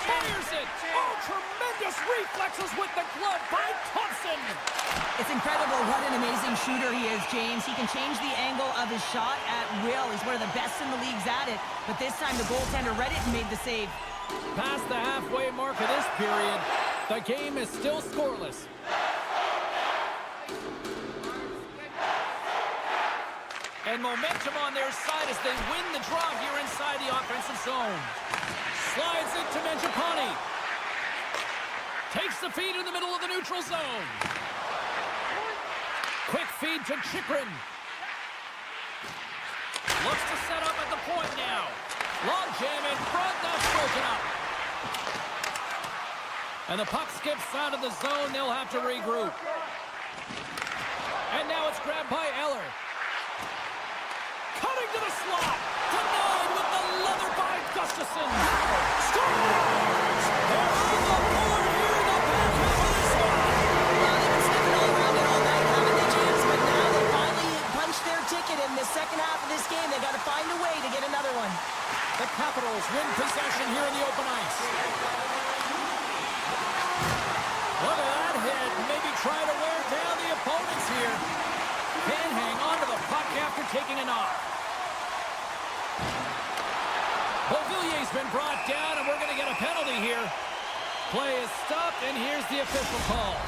Fires it. Oh, tremendous reflexes with the glove by Thompson. It's incredible what an amazing shooter he is, James. He can change the angle of his shot at will. He's one of the best in the leagues at it. But this time the goaltender read it and made the save. Past the halfway mark of this period, the game is still scoreless. And momentum on their side as they win the draw here inside the offensive zone. Slides into Mangiapane. Takes the feed in the middle of the neutral zone. Quick feed to Chikrin. Looks to set up at the point now. Long jam in front, that's broken up. And the puck skips out of the zone. They'll have to regroup. And now it's grabbed by Eller. Cutting to the slot. Denied with the leather by Gustafsson. Scores! They're on the board here in the back half of this one. Well, they've been sniffing all around it all night, haven't they, James? But now they finally punched their ticket in the second half of this game. They got to find a way to get another one. The Capitals win possession here in the open ice. Look at that hit. Maybe try to wear down the opponents here. Can't hang on to the puck after taking a knock. Beauvillier's been brought down, and we're going to get a penalty here. Play is stopped, and here's the official call.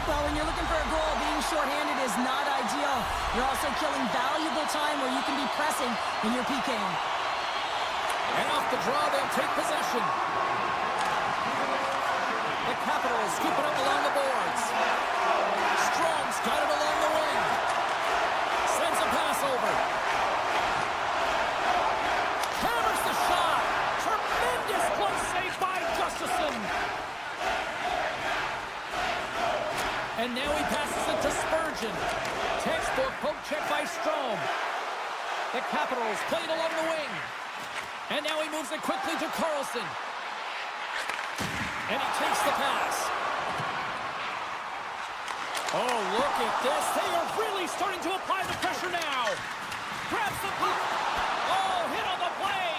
Well, when you're looking for a goal, being shorthanded is not ideal. You're also killing valuable time where you can be pressing when you're PKing. And off the draw, they'll take possession. The Capitals scoop it up along the boards. Strom's got it along the wing. Sends a pass over. Hammers the shot. Tremendous play save by Gustafsson. And now he passes it to Spurgeon. Textbook poke check by Strome. The Capitals played along the wing. And now he moves it quickly to Carlson. And he takes the pass. Oh, look at this. They are really starting to apply the pressure now. Grabs the puck. Oh, hit on the play.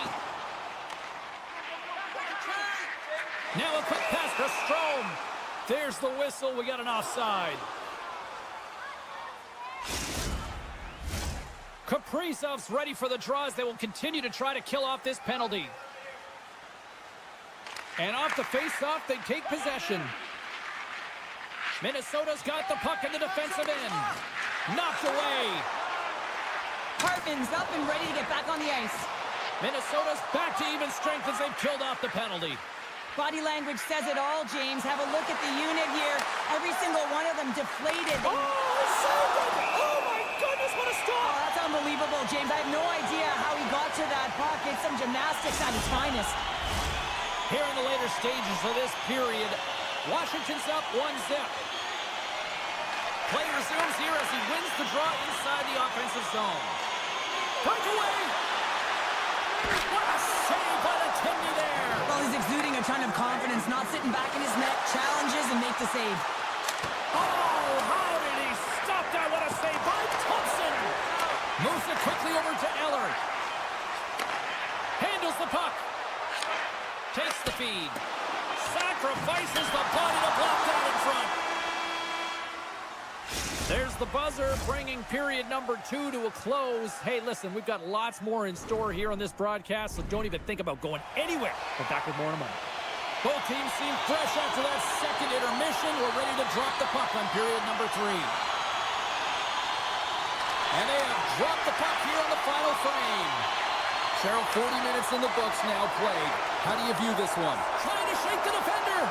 Now a quick pass to Strome. There's the whistle. We got an offside. Kaprizov's ready for the draws. They will continue to try to kill off this penalty. And off the face-off, they take possession. Minnesota's got the puck in the defensive end. Knocked away. Hartman's up and ready to get back on the ice. Minnesota's back to even strength as they've killed off the penalty. Body language says it all, James. Have a look at the unit here. Every single one of them deflated. Oh, so good. Oh, my goodness, what a stop. Oh, that's unbelievable, James. I have no idea how he got to that puck. It's some gymnastics at its finest. Here in the later stages of this period, Washington's up 1-0. Play resumes here as he wins the draw inside the offensive zone. Breakaway! What a save by the Tinney there! Well, he's exuding a ton of confidence, not sitting back in his net, challenges and make the save. Oh, how did he stop that? What a save by Thompson! Moves it quickly over to Eller. Handles the puck. Takes the feed. Sacrifices the body to block that in front. There's the buzzer, bringing period number 2 to a close. Hey, listen, we've got lots more in store here on this broadcast, so don't even think about going anywhere. We're back with more in a moment. Both teams seem fresh after that second intermission. We're ready to drop the puck on period number 3. And they have dropped the puck here on the final frame. Cheryl, 40 minutes in the books now played. How do you view this one? Trying to shake the defender.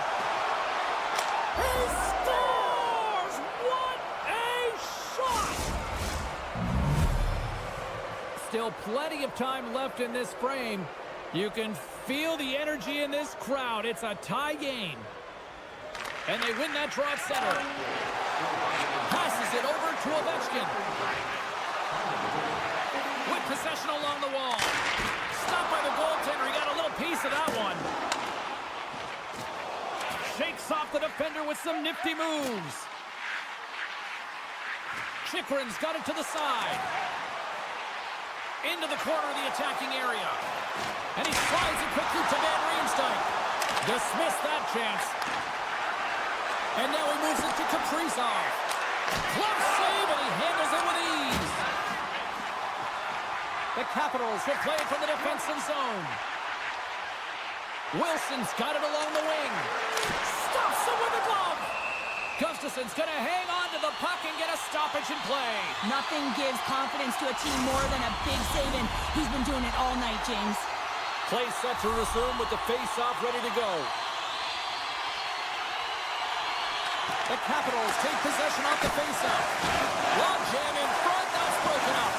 He scores! What a shot! Still plenty of time left in this frame. You can feel the energy in this crowd. It's a tie game. And they win that draw at center. Passes it over to Ovechkin. With possession along the wall. Stopped by the goaltender. He got a little piece of that one. Shakes off the defender with some nifty moves. Chikrin's got it to the side. Into the corner of the attacking area. And he slides it quickly to Van Riemsdyk. Dismissed that chance. And now he moves it to Kaprizov. Glove save, and he handles it with ease. The Capitals will play it from the defensive zone. Wilson's got it along the wing. Stops him with a glove. Gustafsson's going to hang on to the puck and get a stoppage in play. Nothing gives confidence to a team more than a big save, and he's been doing it all night, James. Play set to resume with the face-off ready to go. The Capitals take possession off the face-off. Long jam in front, that's broken up.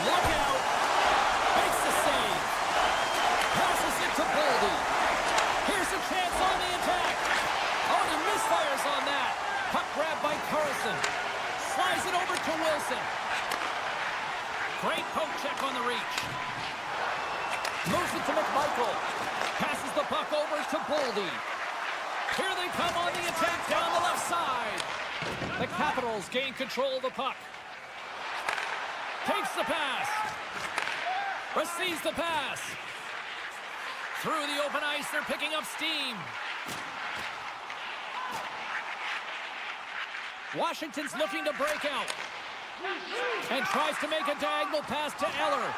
Look out. Makes the save. Passes it to Boldy. Here's a chance on the attack. Oh, he misfires on that. Puck grab by Carlson. Slides it over to Wilson. Great poke check on the reach. Moves it to McMichael. Passes the puck over to Boldy. Here they come on the attack down the left side. The Capitals gain control of the puck. Takes the pass. Receives the pass. Through the open ice, they're picking up steam. Washington's looking to break out. And tries to make a diagonal pass to Eller.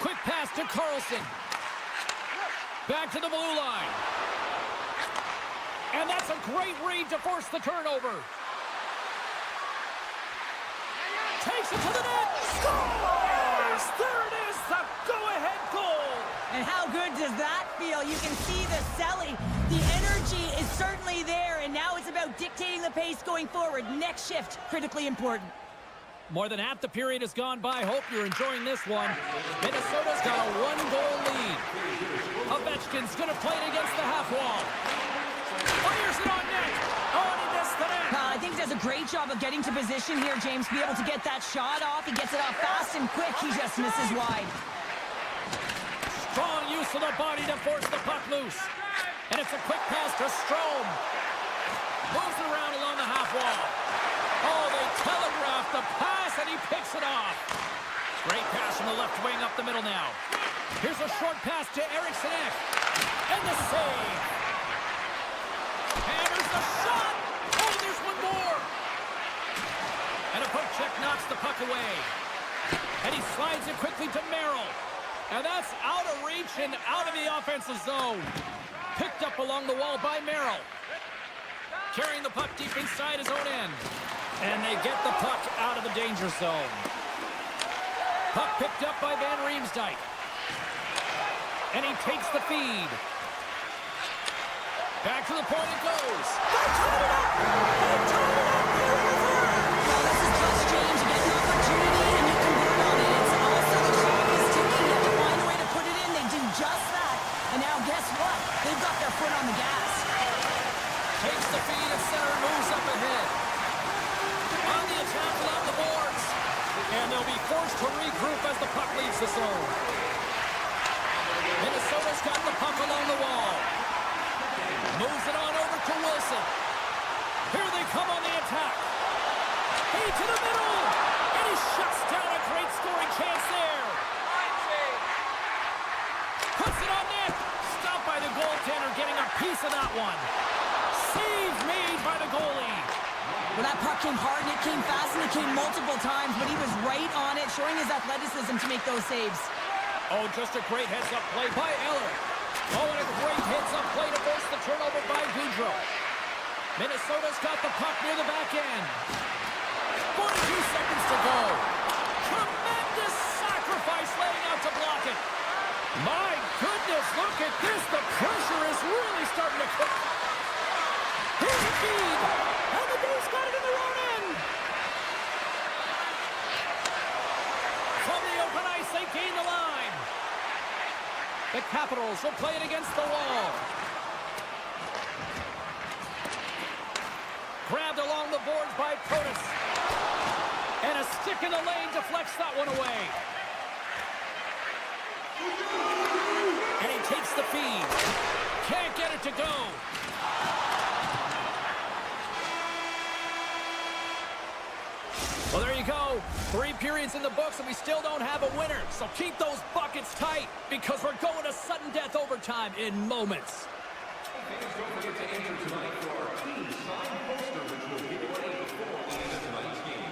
Quick pass to Carlson. Back to the blue line. And that's a great read to force the turnover. Takes it to the net. Scores! There it is, the go-ahead goal. And how good does that feel? You can see the selling. The energy is certainly there, and now it's about dictating the pace going forward. Next shift, critically important. More than half the period has gone by. Hope you're enjoying this one. Minnesota's got a one-goal lead. Ovechkin's going to play it against the half wall. Fires it on net. Oh, and he missed the net. I think he does a great job of getting to position here, James, to be able to get that shot off. He gets it off fast and quick. He just misses wide. Strong use of the body to force the puck loose. And it's a quick pass to Strome. Moves it around along the half wall. Oh, they telegraph the pass, and he picks it off. Great pass from the left wing up the middle now. Here's a short pass to Eriksson. And the save. Hammers the shot. Oh, there's one more. And a poke check knocks the puck away. And he slides it quickly to Merrill. And that's out of reach and out of the offensive zone. Picked up along the wall by Merrill. Carrying the puck deep inside his own end. And they get the puck out of the danger zone. Puck picked up by Van Riemsdyk. And he takes the feed. Back to the point it goes. They tied it up! They tied it up! Well, this is just James. You get an opportunity and you convert on it. It's also the clock is ticking. You have to find a way to put it in. They do just that. And now guess what? They've got their foot on the gas. Takes the feed at center, moves up ahead. On the attack along the boards. And they'll be forced to regroup as the puck leaves the zone. Minnesota's got the puck along the wall. Moves it on over to Wilson. Here they come on the attack. Hey, to the middle. And he shuts down a great scoring chance there. Puts it on net. Stopped by the goaltender, getting a piece of that one. Save made by the goalie. Well, that puck came hard, and it came fast, and it came multiple times, but he was right on it, showing his athleticism to make those saves. Oh, just a great heads-up play by Eller. Oh, and a great heads-up play to force the turnover by Goudreau. Minnesota's got the puck near the back end. 42 seconds to go. Tremendous sacrifice laying out to block it. My goodness, look at this. The pressure is really starting to cook. Here's the feed. And the Blues got it in their own end. From the open ice, they gain the line. The Capitals will play it against the wall. Grabbed along the boards by Protas. And a stick in the lane deflects that one away. And he takes the feed. Can't get it to go. Well, there you go. 3 periods in the books, and we still don't have a winner. So keep those buckets tight, because we're going to sudden death overtime in moments. Don't forget to enter tonight for our team signed poster, which will give away before the end of tonight's game.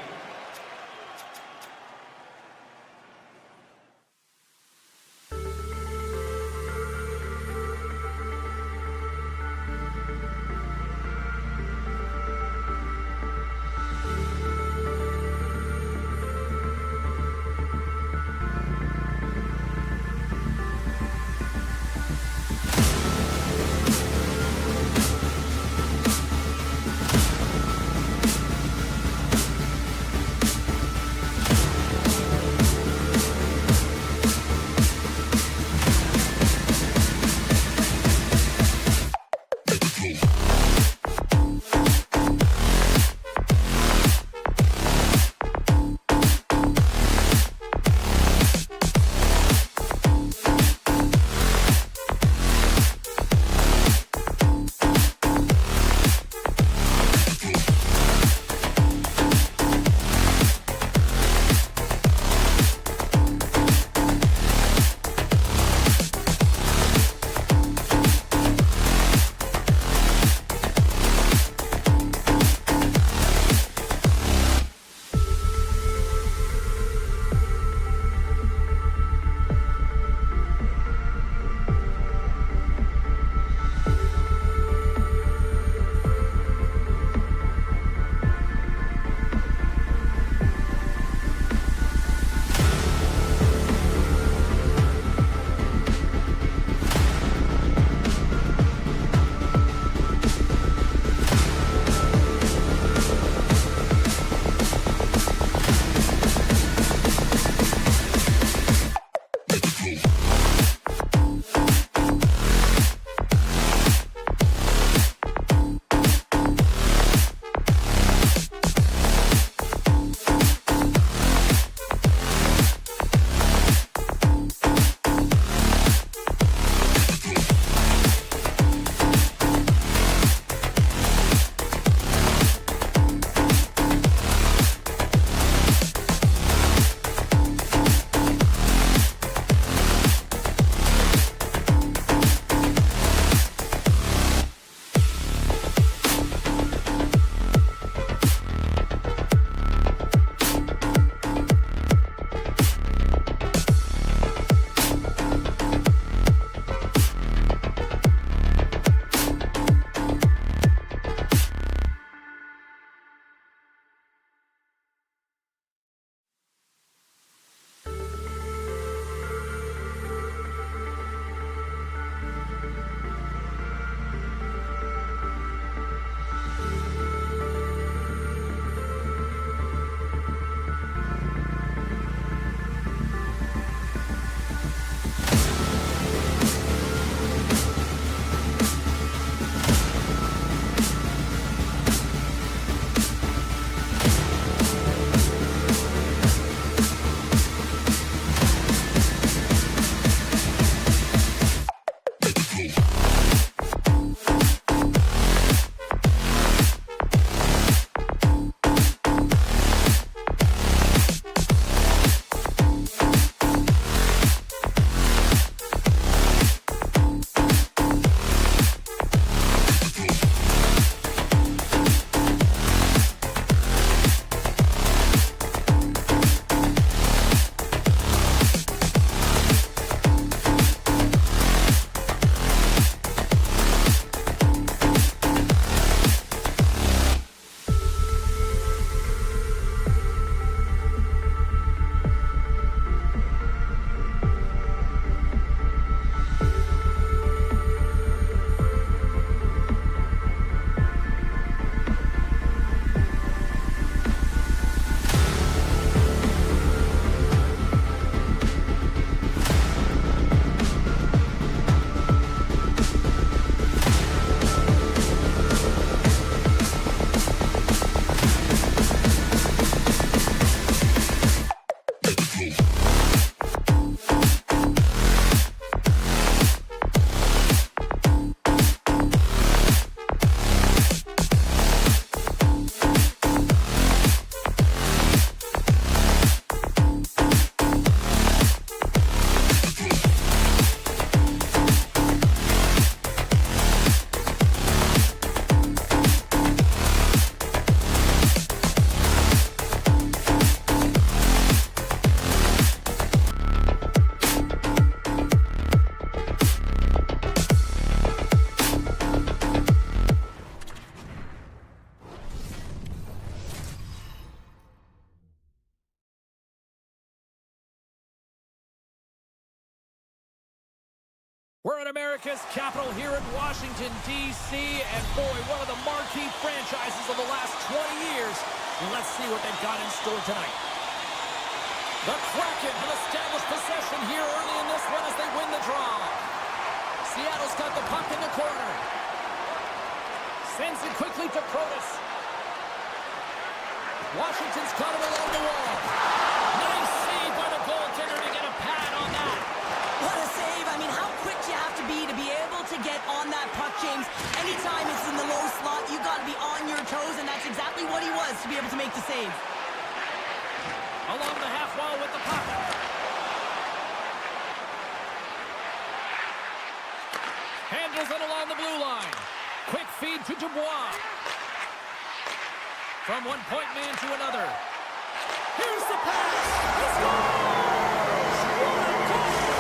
We're in America's capital here in Washington, D.C., and boy, one of the marquee franchises of the last 20 years. Let's see what they've got in store tonight. The Kraken have established possession here early in this one as they win the draw. Seattle's got the puck in the corner. Sends it quickly to Protas. Washington's got it along the wall. Nice save by the goaltender to get a pad on that. What a save. I mean, how quick you have to be able to get on that puck, James. Anytime it's in the low slot, you got to be on your toes, and that's exactly what he was to be able to make the save. Along the half wall with the puck. Handles it along the blue line. Quick feed to Dubois. From one point man to another. Here's the pass. He scores! What a goal!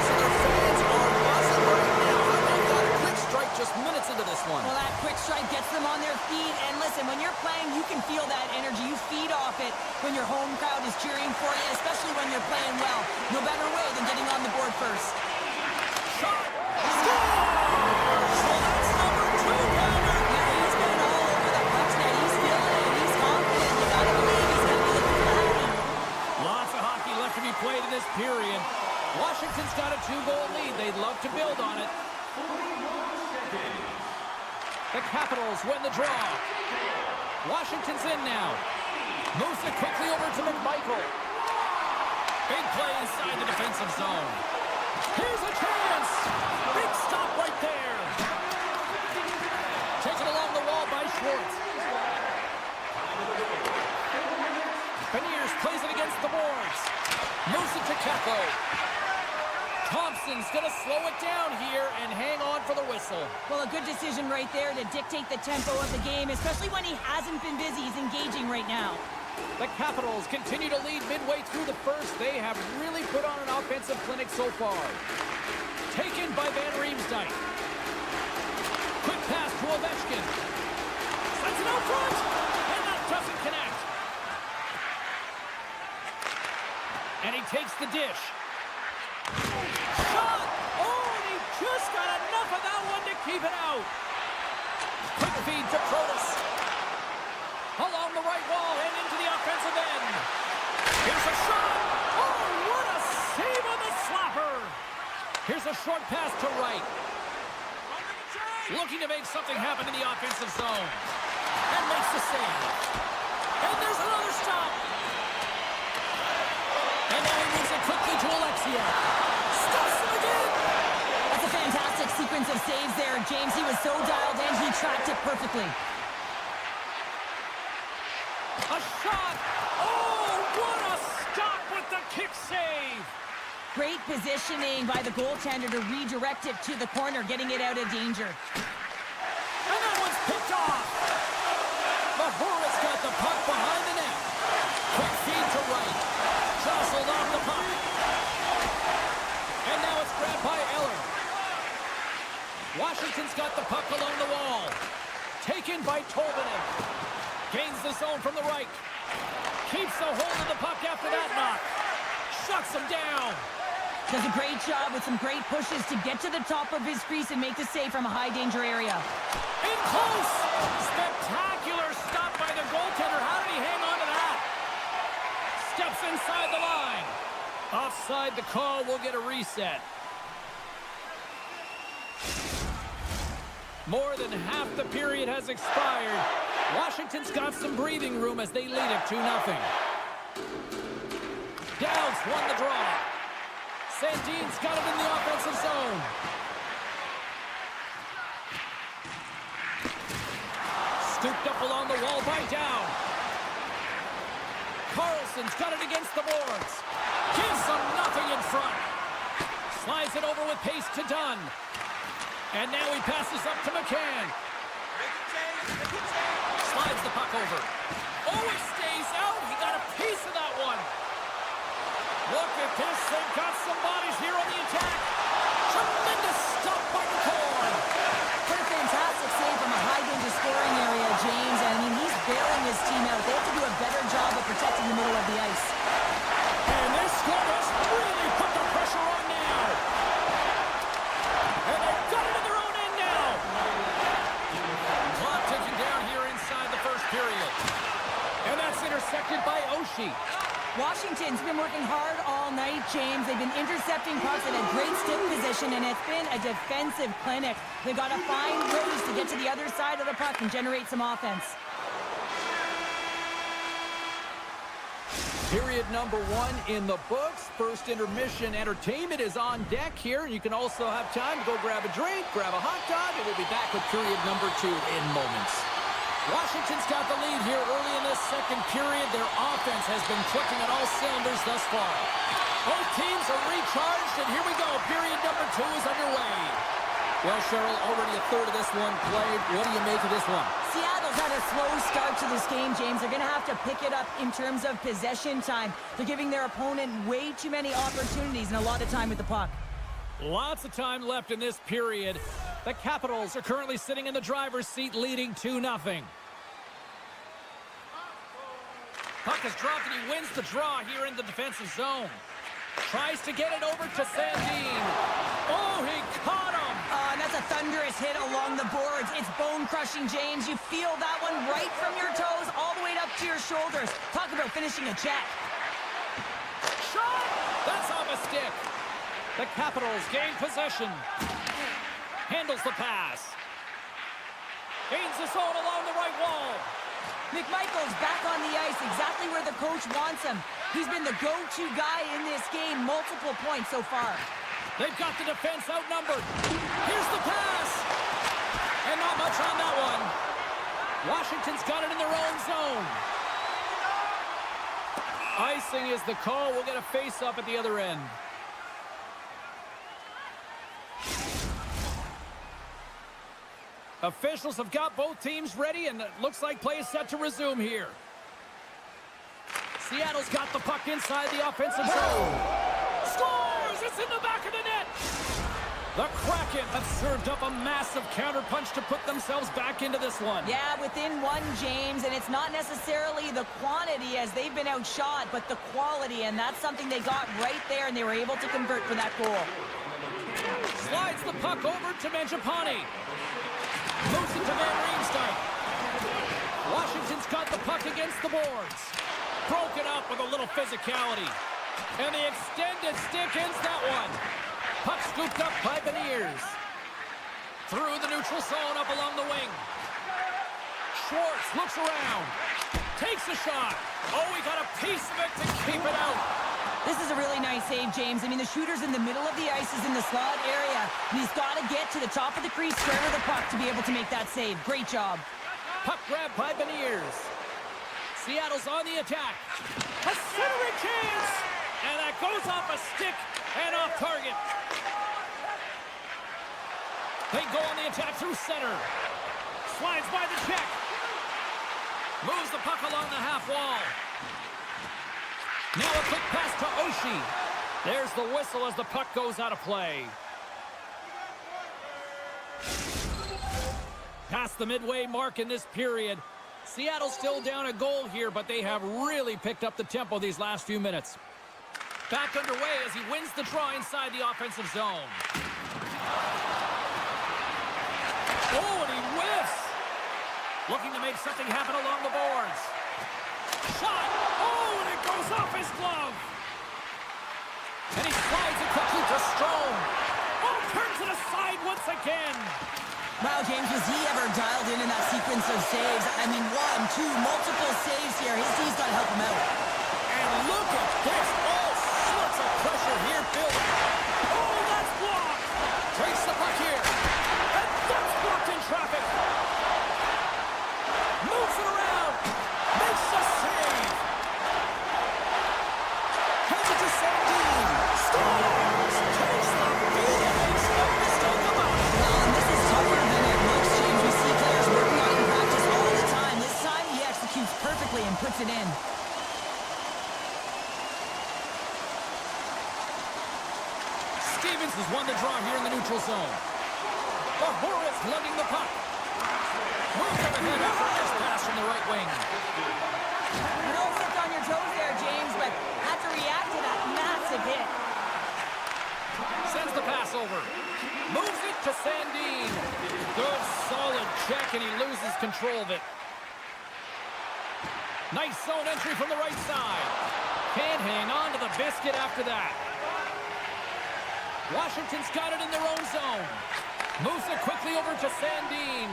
So their fans are buzzing right now. They've got a quick strike just minutes into this one. Well, that quick strike gets them on their feet. And listen, when you're playing, you can feel that energy. You feed off it when your home crowd is cheering for you, especially when you're playing well. No better way than getting on the board first. Shot! Scores! Well, that's number 2, Pounder. Yeah, he's been all over the pucks now. He's feeling it. He's confident. You gotta believe he's gonna be looking for that. Lots of hockey left to be played in this period. Washington's got a 2-goal lead. They'd love to build on it. The Capitals win the draw. Washington's in now. Moves it quickly over to McMichael. Big play inside the defensive zone. Here's a chance. Big stop right there. Taken along the wall by Schwartz. Beniers plays it against the boards. Moves it to Keppo. Thompson's going to slow it down here and hang on for the whistle. Well, a good decision right there to dictate the tempo of the game, especially when he hasn't been busy. He's engaging right now. The Capitals continue to lead midway through the first. They have really put on an offensive clinic so far. Taken by Van Riemsdyk. Quick pass to Ovechkin. Sends it out front, and that doesn't connect. And he takes the dish. Shot! Oh, and he just got enough of that one to keep it out. Quick feed to Protas. Along the right wall and into the offensive end. Here's a shot. Oh, what a save on the slapper. Here's a short pass to Wright. Looking to make something happen in the offensive zone. And makes the save. And there's another stop. And now he moves it quickly to Alexia. Stuffs him again. That's a fantastic sequence of saves there, James. He was so dialed in, he tracked it perfectly. A shot! Oh, what a stop with the kick save! Great positioning by the goaltender to redirect it to the corner, getting it out of danger. And that one's picked off! Mahora's got the puck behind the net. Quick feed to Wright. Jostled off the puck. And now it's grabbed by Eller. Washington's got the puck along the wall. Taken by Tolvanen. Gains the zone from the right. Keeps a hold of the puck after that knock. Shuts him down. Does a great job with some great pushes to get to the top of his crease and make the save from a high-danger area. In close. Spectacular stop by the goaltender. How did he hang on to that? Steps inside the line. Offside the call. We'll get a reset. More than half the period has expired. Washington's got some breathing room as they lead it 2-0. Downs won the draw. Sandin's got it in the offensive zone. Scooped up along the wall by Down. Carlson's got it against the boards. Gives them nothing in front. Slides it over with pace to Dunn. And now he passes up to McCann. Slides the puck over. Oh, it stays out. He got a piece of that one. Look at this. They've got some bodies here on the attack. Tremendous stop by McCann. Pretty fantastic save from a high-danger scoring area, James. I mean, he's bailing his team out. They have to do a better job of protecting the middle of the ice. And this score has really put the pressure on now. James. They've been intercepting pucks in a great stick position, and it's been a defensive clinic. They've got to find ways to get to the other side of the puck and generate some offense. Period number 1 in the books. First intermission entertainment is on deck here. You can also have time to go grab a drink, grab a hot dog, and we'll be back with period number 2 in moments. Washington's got the lead here early in this second period. Their offense has been clicking on all cylinders thus far. Both teams are recharged, and here we go. Period number 2 is underway. Well, Cheryl, already a third of this one played. What do you make of this one? Seattle's had a slow start to this game, James. They're going to have to pick it up in terms of possession time. They're giving their opponent way too many opportunities and a lot of time with the puck. Lots of time left in this period. The Capitals are currently sitting in the driver's seat, leading 2-0. Puck is dropped, and he wins the draw here in the defensive zone. Tries to get it over to Sandin. Oh, he caught him! And that's a thunderous hit along the boards. It's bone-crushing, James. You feel that one right from your toes all the way up to your shoulders. Talk about finishing a check. Shot! That's off a stick. The Capitals gain possession. Handles the pass. Gains the zone along the right wall. McMichael's back on the ice, exactly where the coach wants him. He's been the go-to guy in this game, multiple points so far. They've got the defense outnumbered. Here's the pass. And not much on that one. Washington's got it in their own zone. Icing is the call. We'll get a face-up at the other end. Officials have got both teams ready, and it looks like play is set to resume here. Seattle's got the puck inside the offensive zone. Scores! It's in the back of the net! The Kraken have served up a massive counterpunch to put themselves back into this one. Yeah, within one, James, and it's not necessarily the quantity as they've been outshot, but the quality, and that's something they got right there, and they were able to convert for that goal. Slides the puck over to Mangiapane. Moves it to Van Riemsdyk. Washington's got the puck against the boards. Broken up with a little physicality. And the extended stick ends that one. Puck scooped up by Beniers. Through the neutral zone up along the wing. Schwartz looks around. Takes a shot. Oh, he got a piece of it to keep it out. This is a really nice save, James. I mean, the shooter's in the middle of the ice, is in the slot area, and he's got to get to the top of the crease, square to the puck to be able to make that save. Great job. Puck grab by Beniers. Seattle's on the attack. A centering chance! And that goes off a stick and off target. They go on the attack through center. Slides by the check. Moves the puck along the half wall. Now a quick pass to Oshie. There's the whistle as the puck goes out of play. Past the midway mark in this period. Seattle's still down a goal here, but they have really picked up the tempo these last few minutes. Back underway as he wins the draw inside the offensive zone. Oh, and he whiffs. Looking to make something happen along the boards. Shot! Oh, and it goes off his glove! And he slides it quickly to Strome. Oh, turns it aside once again! Wow, James, was he ever dialed in that sequence of saves? I mean, 1, 2, multiple saves here. His D's got to help him out. And look at this! All sorts of pressure here building. Oh, that's blocked! Trace the puck here. And that's blocked in traffic. Moves it around. Makes the save. Hands it to Sandin. Scores! Takes the beat and makes no mistake about it. Well, and this is tougher than it looks, James. We see players working on it in practice all the time. This time, he executes perfectly and puts it in. Stevens has won the draw here in the neutral zone. The Hornets lugging the puck. Moves up ahead after a nice pass from the right wing. You don't sit on your toes there, James, but had to react to that massive hit. Sends the pass over. Moves it to Sandin. Good, solid check, and he loses control of it. Nice zone entry from the right side. Can't hang on to the biscuit after that. Washington's got it in their own zone. Moves it quickly over to Sandin.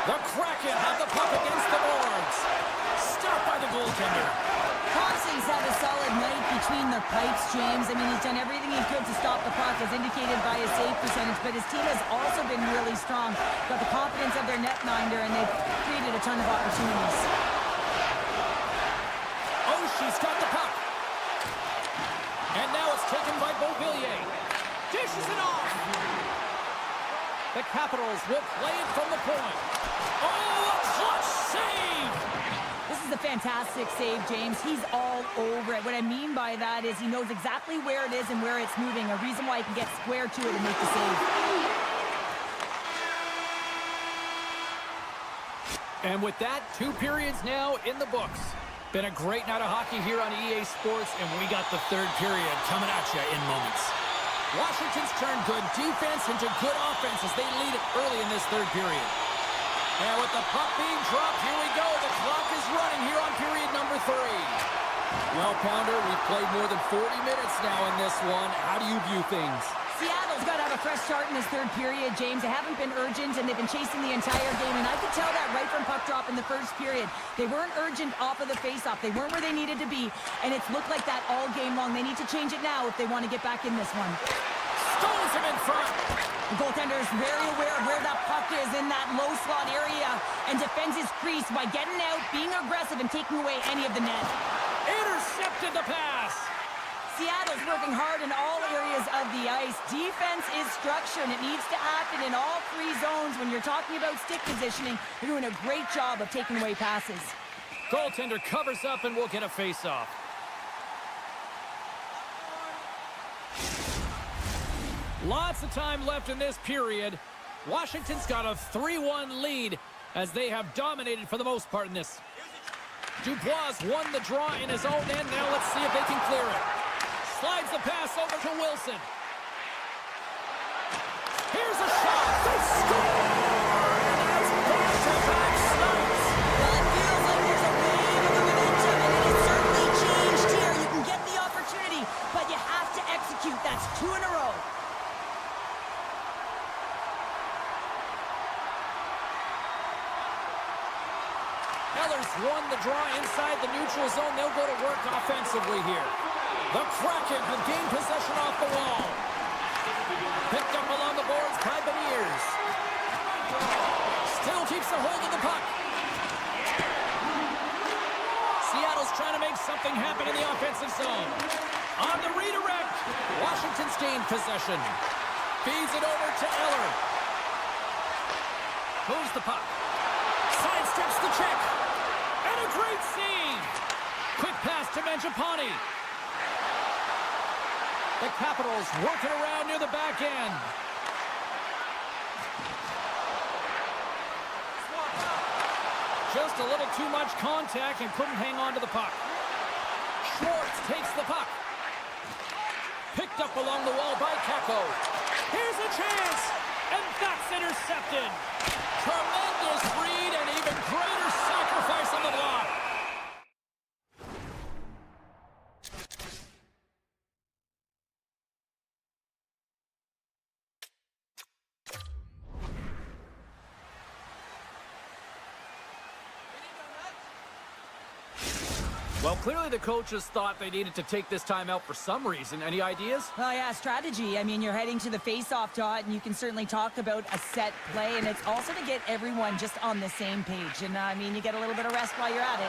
The Kraken have the puck against the boards. Stopped by the goaltender. Thompson's had a solid night between the pipes, James. I mean, he's done everything he could to stop the puck, as indicated by his save percentage, but his team has also been really strong. Got the confidence of their netminder, and they've created a ton of opportunities. Oh, she's got the puck. And now it's taken by Beauvillier. Dishes it off. The Capitals will play it from the point. Oh, a clutch save! This is a fantastic save, James. He's all over it. What I mean by that is he knows exactly where it is and where it's moving, a reason why he can get square to it and make the save. And with that, 2 periods now in the books. Been a great night of hockey here on EA Sports, and we got the 3rd period coming at you in moments. Washington's turned good defense into good offense as they lead it early in this 3rd period. And with the puck being dropped, here we go. The clock is running here on period number 3. Well, Pounder, we've played more than 40 minutes now in this one. How do you view things? Seattle's got to have a fresh start in this 3rd period, James. They haven't been urgent, and they've been chasing the entire game, and I could tell that right from puck drop in the 1st period. They weren't urgent off of the faceoff. They weren't where they needed to be, and it's looked like that all game long. They need to change it now if they want to get back in this one. Stones him in front. The goaltender is very aware of where that puck is in that low slot area and defends his crease by getting out, being aggressive, and taking away any of the net. Intercepted the pass. Seattle's working hard in all areas of the ice. Defense is structure, and it needs to happen in all 3 zones. When you're talking about stick positioning, they're doing a great job of taking away passes. Goaltender covers up and we'll get a face-off. Lots of time left in this period. Washington's got a 3-1 lead as they have dominated for the most part in this. Dubois won the draw in his own end. Now let's see if they can clear it. Slides the pass over to Wilson. Here's a shot. They score! And that's back-to-back snipes. Well, it feels like there's a wave of momentum, and it has certainly changed here. You can get the opportunity, but you have to execute. That's 2 in a row. Eller's won the draw inside the neutral zone. They'll go to work offensively here. The Kraken have gained possession off the wall. Picked up along the boards by Beniers. Still keeps a hold of the puck. Seattle's trying to make something happen in the offensive zone. On the redirect, Washington's gained possession. Feeds it over to Eller. Moves the puck. Sidesteps the check. And a great save. Quick pass to Mangiapane. The Capitals working around near the back end. Just a little too much contact and couldn't hang on to the puck. Schwartz takes the puck. Picked up along the wall by Kakko. Here's a chance, and that's intercepted. Tremendous read and even greater sacrifice on the block. Well, clearly the coaches thought they needed to take this time out for some reason. Any ideas? Well, yeah, strategy. I mean, you're heading to the face-off dot, and you can certainly talk about a set play, and it's also to get everyone just on the same page. And, I mean, you get a little bit of rest while you're at it.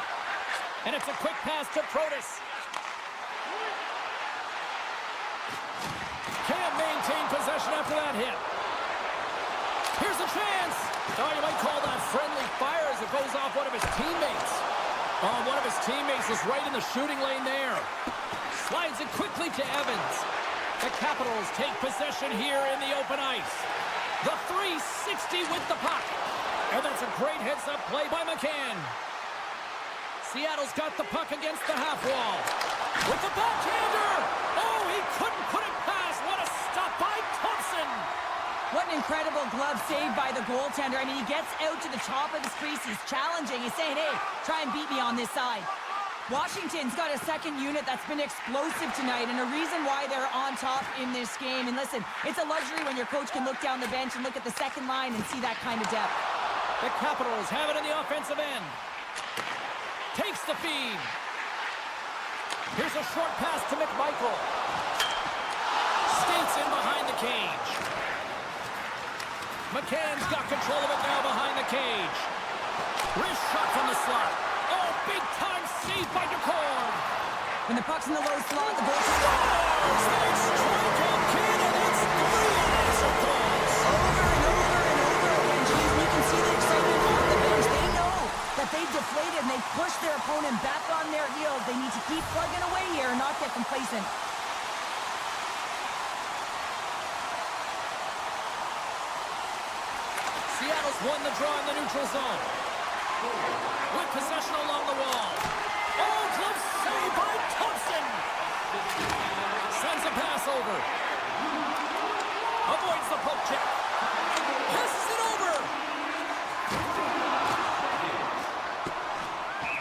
And it's a quick pass to Protas. Can't maintain possession after that hit. Here's a chance. Oh, you might call that friendly fire as it goes off one of his teammates. Oh, one of his teammates is right in the shooting lane there. Slides it quickly to Evans. The Capitals take possession here in the open ice. The 360 with the puck. And that's a great heads-up play by McCann. Seattle's got the puck against the half wall. With the backhander. Oh, he couldn't put it past. What a stop by Thompson. What an incredible glove save by the goaltender. I mean, he gets out to the top of his crease. He's challenging. He's saying, hey, try and beat me on this side. Washington's got a second unit that's been explosive tonight, and a reason why they're on top in this game. And listen, it's a luxury when your coach can look down the bench and look at the second line and see that kind of depth. The Capitals have it in the offensive end. Takes the feed. Here's a short pass to McMichael. Skates in behind the cage. McCann's got control of it now behind the cage. Wrist shot from the slot. Oh, big time save by DeCord. When the puck's in the low slot, the goaltender Scores the strikeout kid, and it's 3 unanswered calls. over and over and over again, James. And you can see the excitement on the bench. They know that they've deflated and they've pushed their opponent back on their heels. They need to keep plugging away here and not get complacent. Seattle's won the draw in the neutral zone. With possession along the wall. Oh, glove save by Thompson. Sends a pass over. Avoids the poke check. Passes it over.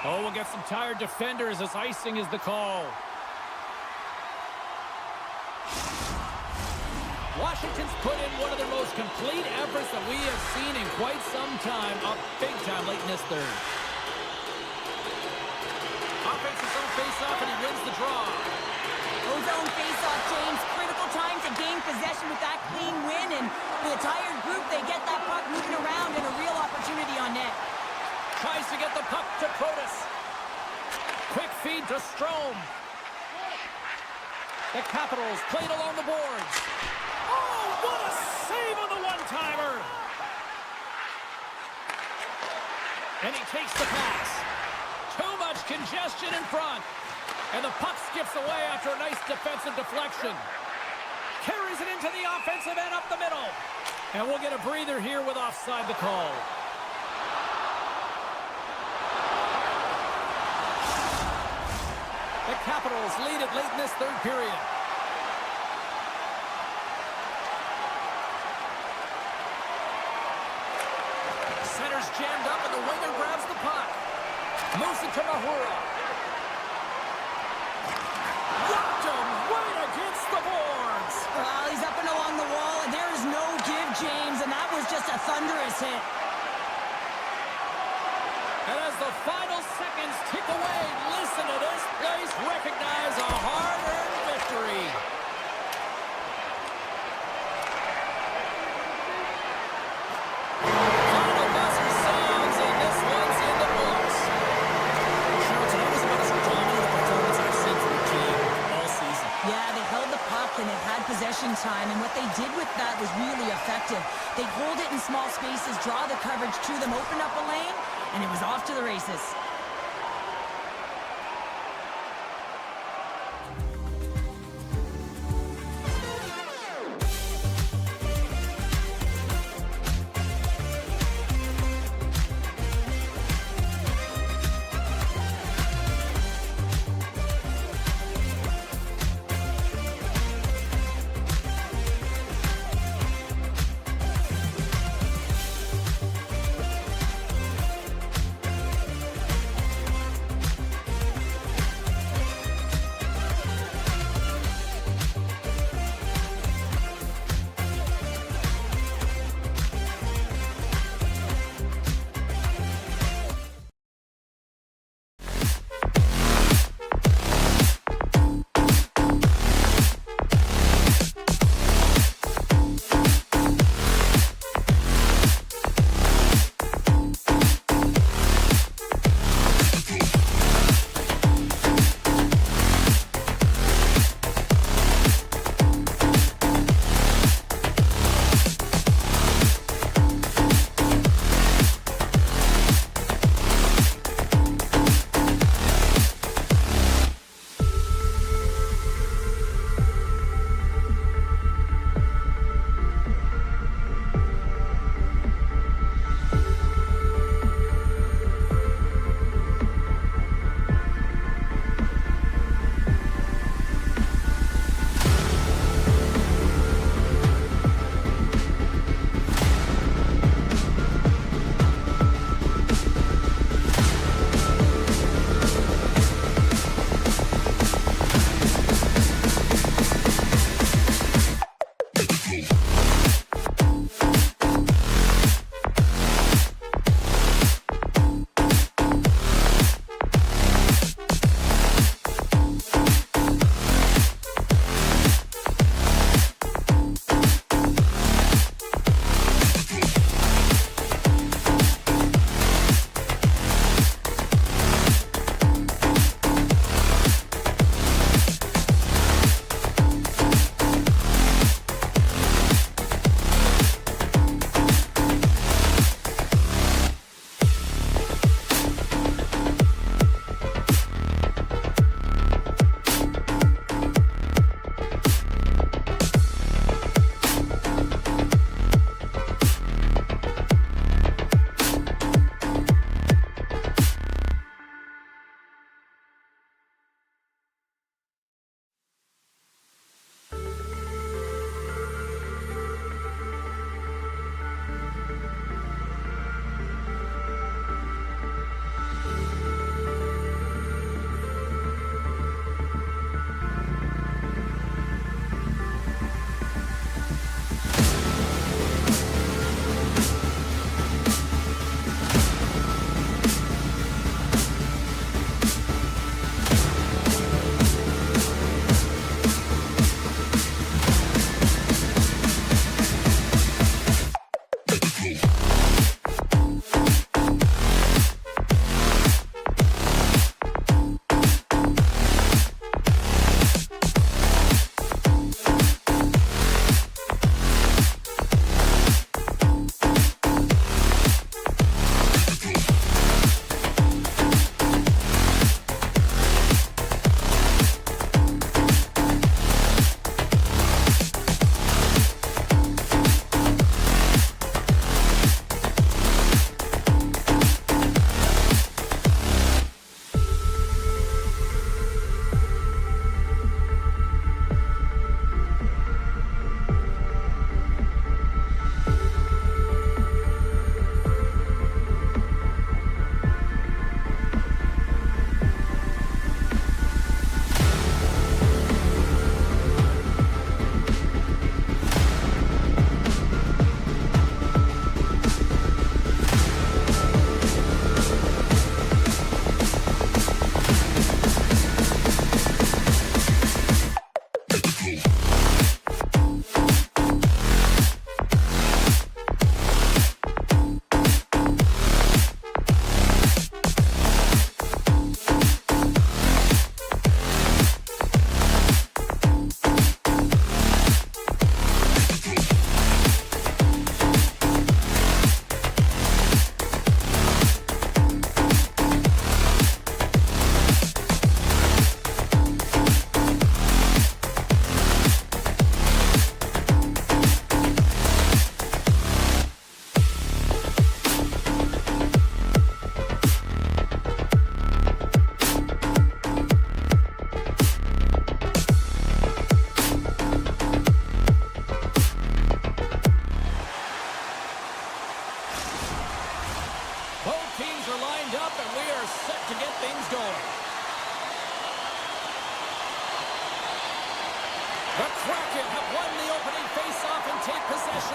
Oh, we'll get some tired defenders as icing is the call. Washington's put in one of their most complete efforts that we have seen in quite some time, up big time late in this third. Offensive zone face-off, and he wins the draw. Zone face-off, James. Critical time to gain possession with that clean win, and for the tired group, they get that puck moving around and a real opportunity on net. Tries to get the puck to Protas. Quick feed to Strome. The Capitals played along the boards. Oh, what a save on the one-timer! And he takes the pass. Too much congestion in front. And the puck skips away after a nice defensive deflection. Carries it into the offensive end up the middle. And we'll get a breather here with offside the call. The Capitals lead it late in this third period. Center's jammed up and the winger grabs the puck. Moves it to Mahura. Rocked him right against the boards. Well, he's up and along the wall, and there is no give, James, and that was just a thunderous hit. And as the final seconds tick away, listen to this place recognize a hard-earned victory. Final buzzer sounds, and this one's in the books. Sure, tonight was about as dominant a performance I've seen from the team all season. Yeah, they held the puck and they had possession time, and what they did with that was really effective. They'd hold it in small spaces, draw the coverage to them, open up a lane, and it was off to the races.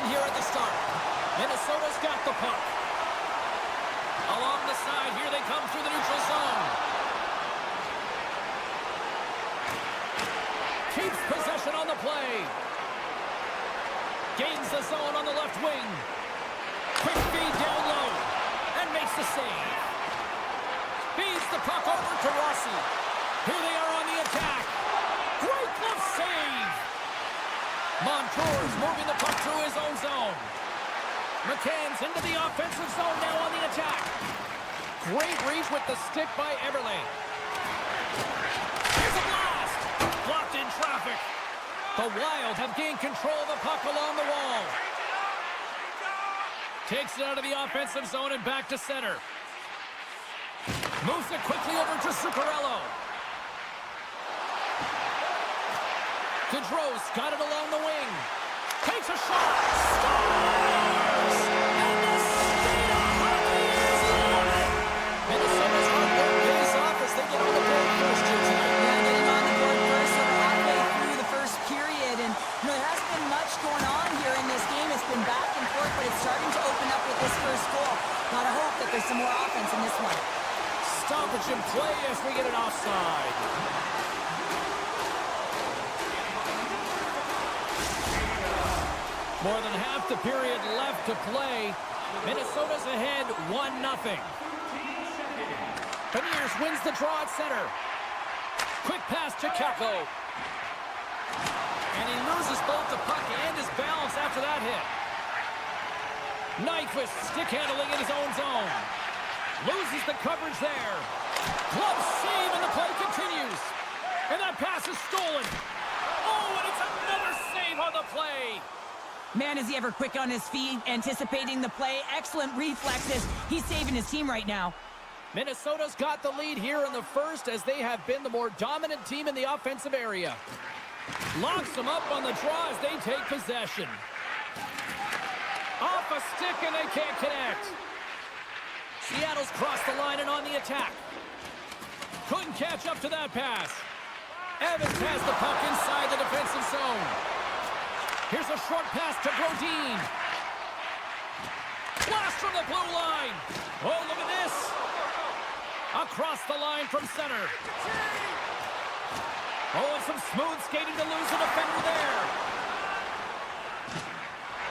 here at the start. Minnesota's got the puck. Along the side, here they come through the neutral zone. Keeps possession on the play. Gains the zone on the left wing. Quick feed down low. And makes the save. Feeds the puck over to Rossi. Here they are on the attack. Great glove save. Montour's moving the puck through his own zone. McCann's into the offensive zone now on the attack. Great reach with the stick by Eberle. Here's a blast. Blocked in traffic. The Wild have gained control of the puck along the wall. Takes it out of the offensive zone and back to center. Moves it quickly over to Zuccarello. Gaudreau's got it along the wing. Takes a shot. Scores! And the state of hockey is loaded. Minnesota's hard work pays off as they get on the board first here tonight. Yeah, getting on the board first, so we're halfway through the first period. And there hasn't been much going on here in this game. It's been back and forth, but it's starting to open up with this first goal. Gotta hope that there's some more offense in this one. Stoppage in play as we get an offside. More than half the period left to play. Minnesota's ahead 1-0. Beniers wins the draw at center. Quick pass to Kakko. And he loses both the puck and his balance after that hit. Nyquist stick handling in his own zone. Loses the coverage there. Glove save and the play continues. And that pass is stolen. Oh, and it's another save on the play. Man, is he ever quick on his feet, anticipating the play. Excellent reflexes. He's saving his team right now. Minnesota's got the lead here in the first as they have been the more dominant team in the offensive area. Locks them up on the draw as they take possession. Off a stick and they can't connect. Seattle's crossed the line and on the attack. Couldn't catch up to that pass. Evans has the puck inside the defensive zone. Here's a short pass to Brodin. Blast from the blue line. Oh, look at this. Across the line from center. Oh, and some smooth skating to lose a defender there.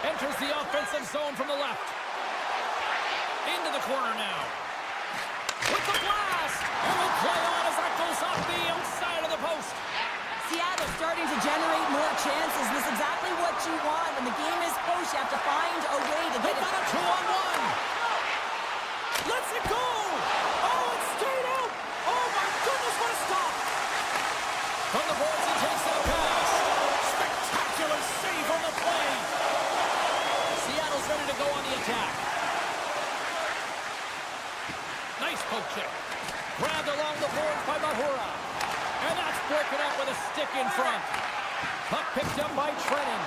Enters the offensive zone from the left. Into the corner now. With the blast. And will play on as that goes off the outside of the post. Seattle starting to generate more chances. This is exactly what you want. When the game is close, you have to find a way to get it. Got a 2-on-1. Lets it go. Oh, it stayed out. Oh, my goodness, what a stop. From the boards, he takes that pass. Spectacular save on the play. Seattle's ready to go on the attack. Nice poke check. Grabbed along the boards by Mahura. And that's broken up with a stick in front. Puck picked up by Trennan.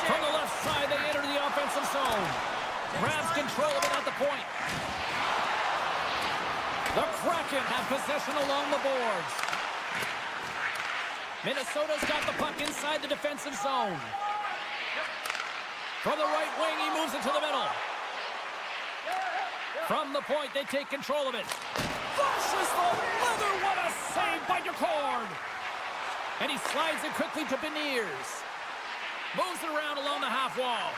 From the left side, they enter the offensive zone. Grabs control of it at the point. The Kraken have possession along the boards. Minnesota's got the puck inside the defensive zone. From the right wing, he moves it to the middle. From the point, they take control of it. Flushes the leather. What a save by Decord. And he slides it quickly to Beniers. Moves it around along the half wall.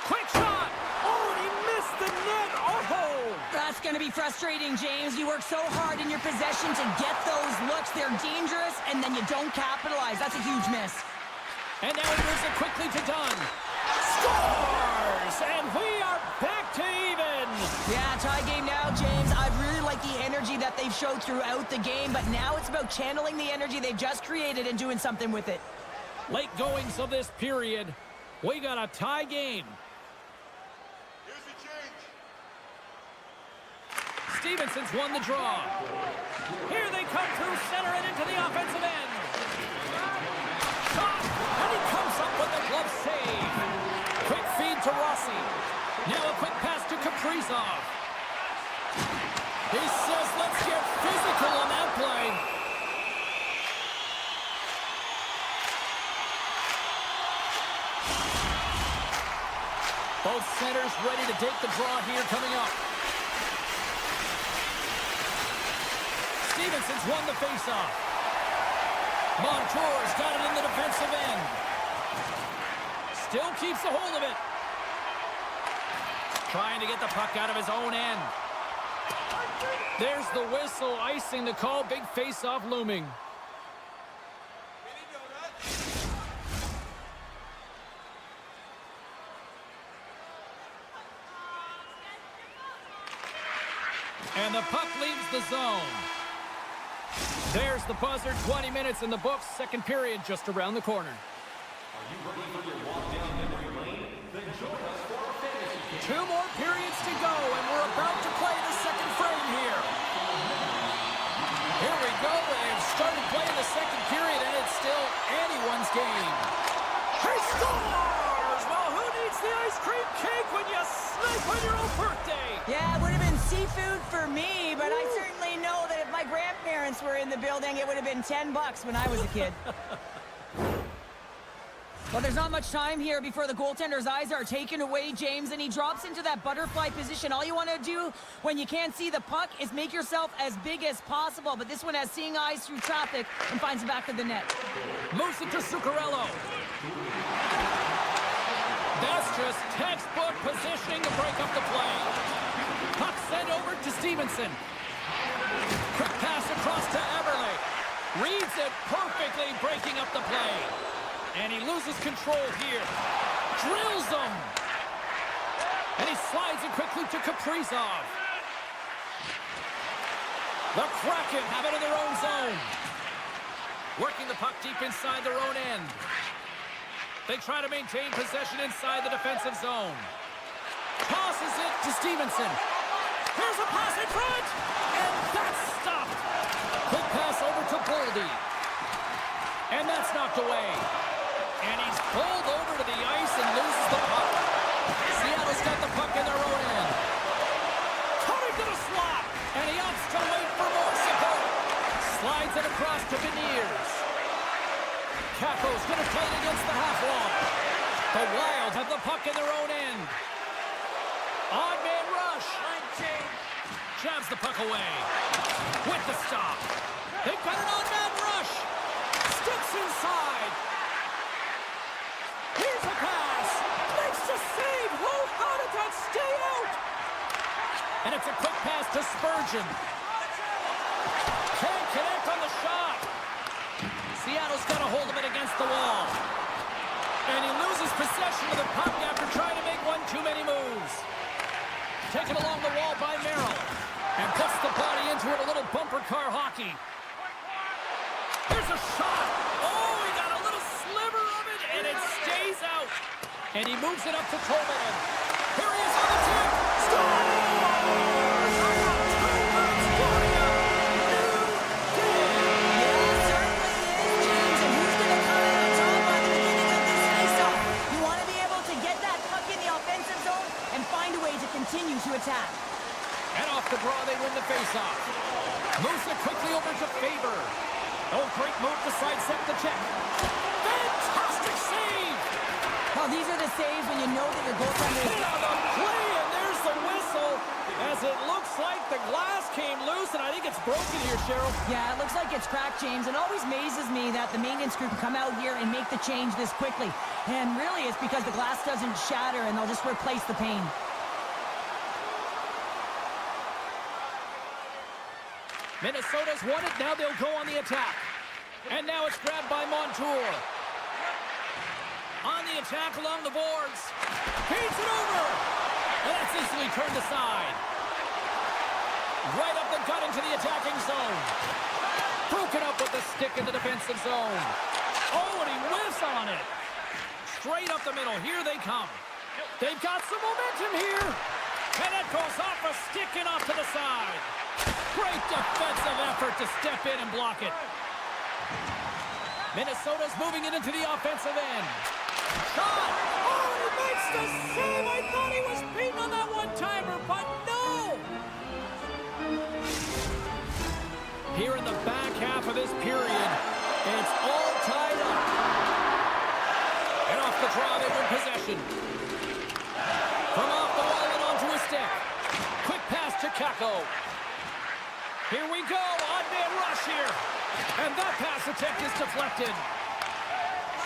Quick shot. Oh, and he missed the net. Oh! That's going to be frustrating, James. You work so hard in your possession to get those looks. They're dangerous, and then you don't capitalize. That's a huge miss. And now he moves it quickly to Dunn. Scores! And we are back to even. Yeah, tie game now, James. I really like the energy that they've showed throughout the game, but now it's about channeling the energy they've just created and doing something with it. Late goings of this period. We got a tie game. Here's the change. Stevenson's won the draw. Here they come through center and into the offensive end. Shot, and he comes up with a glove save. Quick feed to Rossi. Now a quick pass to Kaprizov. He says, let's get physical on that play. Both centers ready to take the draw here coming up. Stevenson's won the faceoff. Montour's got it in the defensive end. Still keeps a hold of it. Trying to get the puck out of his own end. There's the whistle, icing the call. Big face-off looming. And the puck leaves the zone. There's the buzzer. 20 minutes in the books. Second period just around the corner. Are you ready for your walk down memory lane? Then join us for our fantasy game. 2 more periods to go, and we're about to play the second frame here. Here we go. They've started playing the second period, and it's still anyone's game. He scores! Well, who needs the ice cream cake when you snipe on your own birthday? Yeah, it would have been seafood for me, but I certainly know that if my grandparents were in the building, it would have been $10 when I was a kid. Well, there's not much time here before the goaltender's eyes are taken away, James, and he drops into that butterfly position. All you want to do when you can't see the puck is make yourself as big as possible, but this one has seeing eyes through traffic and finds the back of the net. Moves it to Zuccarello. That's just textbook positioning to break up the play. Puck sent over to Stevenson. Quick pass across to Eberle. Reads it perfectly, breaking up the play. And he loses control here. Drills him. And he slides it quickly to Kaprizov. The Kraken have it in their own zone. Working the puck deep inside their own end. They try to maintain possession inside the defensive zone. Tosses it to Stevenson. Here's a pass in front. And that's stopped. Quick pass over to Boldy. And that's knocked away. And he's pulled over to the ice and loses the puck. Seattle's got the puck in their own end. Coming to the slot. And he opts to wait for more support. Slides it across to Beniers. Capo's going to play it against the half wall. The Wild have the puck in their own end. Odd man rush. Jabs the puck away. With the stop. They've got an odd man rush. Sticks inside. Here's a pass. Makes the save. Oh, how did that stay out? And it's a quick pass to Spurgeon. Can't connect on the shot. Seattle's got a hold of it against the wall. And he loses possession of the puck after trying to make one too many moves. Taken along the wall by Merrill. And puts the body into it, a little bumper car hockey. There's a shot. Oh, he got a little sliver of it, and it stays out. And he moves it up to Tolman. Here he is on the tip. Scores! Continue to attack. And off the draw, they win the faceoff. Moves it quickly over to Faber. Oh, great move to sidestep the check. Fantastic save! Well, these are the saves when you know that your goaltender is... On the play, and there's the whistle, as it looks like the glass came loose, and I think it's broken here, Cheryl. Yeah, it looks like it's cracked, James. It always amazes me that the maintenance crew can come out here and make the change this quickly. And really, it's because the glass doesn't shatter, and they'll just replace the pane. Minnesota's won it. Now they'll go on the attack. And now it's grabbed by Montour. On the attack along the boards. Feeds it over. And that's easily turned aside. Right up the gut into the attacking zone. Broken up with the stick in the defensive zone. Oh, and he whiffs on it. Straight up the middle. Here they come. They've got some momentum here. And it goes off a stick and off to the side. Great defensive effort to step in and block it. Minnesota's moving it into the offensive end. Shot! Oh, he makes the save! I thought he was beaten on that one-timer, but no! Here in the back half of this period, it's all tied up. And off the draw, they win possession. stick. Quick pass to Kako. Here we go. On-man rush here. And that pass attempt is deflected.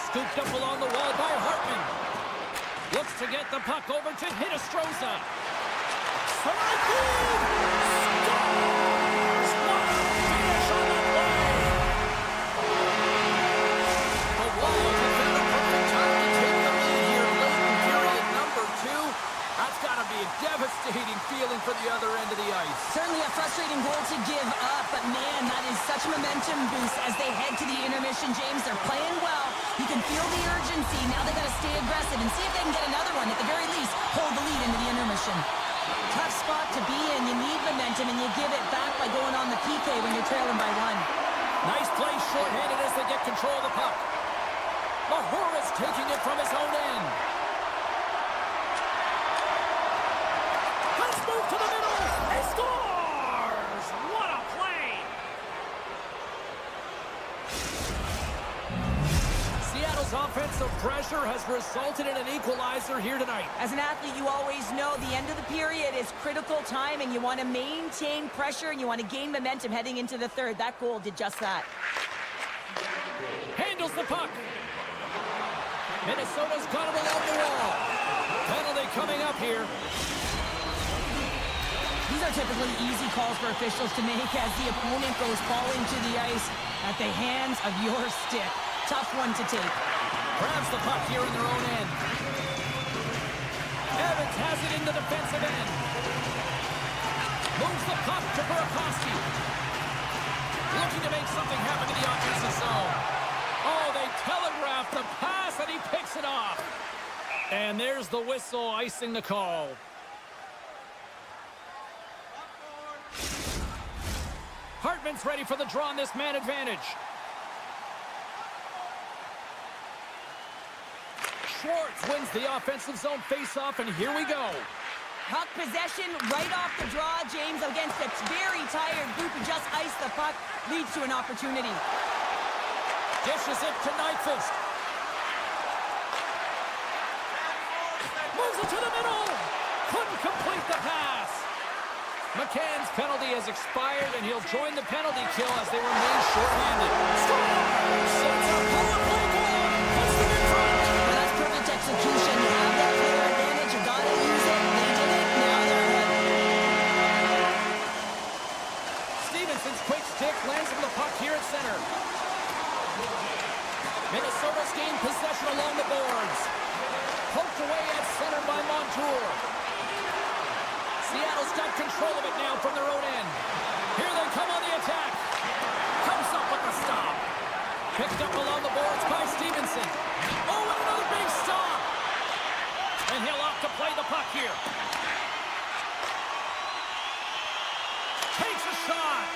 Scooped up along the wall by Hartman. Looks to get the puck over to Hinostroza. Scores! What a finish on that play! The Wild have found a perfect time to take the lead here late in period number 2. That's got to be a devastating feeling for the other end of the ice. Certainly a frustrating goal to give up, but man, that is such a momentum boost as they head to the intermission, James. They're playing well. You can feel the urgency. Now they got to stay aggressive and see if they can get another one. At the very least, hold the lead into the intermission. Tough spot to be in. You need momentum, and you give it back by going on the PK when you're trailing by 1. Nice play shorthanded as they get control of the puck. Mahura's taking it from his own end. Let's move to the middle. He scores! What a play! Seattle's offensive pressure has resulted in an equalizer here tonight. As an athlete, you always know the end of the period is critical time, and you want to maintain pressure, and you want to gain momentum heading into the third. That goal did just that. Handles the puck. Minnesota's got him along the wall. Penalty coming up here. These are typically easy calls for officials to make as the opponent goes falling to the ice at the hands of your stick. Tough one to take. Grabs the puck here in their own end. Evans has it in the defensive end. Moves the puck to Burakovsky. Looking to make something happen to the offensive zone. Oh, they telegraph the pass, and he picks it off. And there's the whistle icing the call. Hartman's ready for the draw on this man advantage. Schwartz wins the offensive zone face-off, and here we go. Puck possession right off the draw, James, against a very tired group who just iced the puck, leads to an opportunity. Dishes it to Nyquist. Moves it to the middle. Couldn't complete the pass. McCann's penalty has expired, and he'll join the penalty kill as they remain shorthanded. Scores! Sets up power play goal. Puts them in front. Well, that's perfect execution. You have that player advantage. You gotta use it. They did it. Now they're ahead. Stevenson's quick stick lands him the puck here at center. Minnesota's gained possession along the boards. Poked away at center by Montour. Seattle's got control of it now from their own end. Here they come on the attack. Comes up with the stop. Picked up along the boards by Stevenson. Oh, and another big stop. And he'll opt to play the puck here. Takes a shot.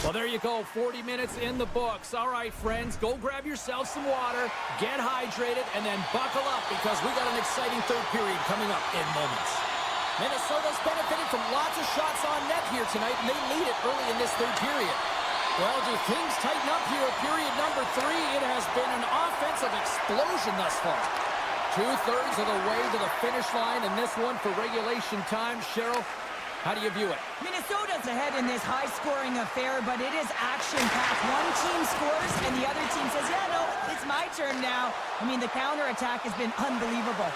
Well, there you go. 40 minutes in the books. All right, friends, go grab yourself some water, get hydrated, and then buckle up because we got an exciting third period coming up in moments. Minnesota's benefited from lots of shots on net here tonight, and they lead it early in this third period. Well, do things tighten up here at period number 3? It has been an offensive explosion thus far. 2/3 of the way to the finish line, and this one for regulation time. Cheryl, how do you view it? Minnesota's ahead in this high-scoring affair, but it is action-packed. One team scores, and the other team says, yeah, no, it's my turn now. I mean, the counter-attack has been unbelievable.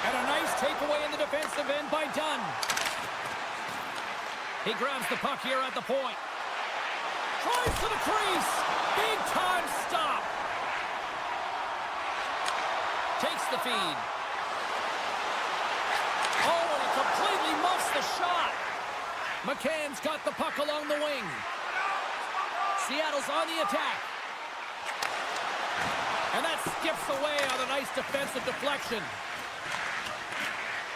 And a nice takeaway in the defensive end by Dunn. He grabs the puck here at the point. Tries to the crease. Big-time stop. Takes the feed. Oh, and it completely muffs the shot. McCann's got the puck along the wing. Seattle's on the attack. And that skips away on a nice defensive deflection.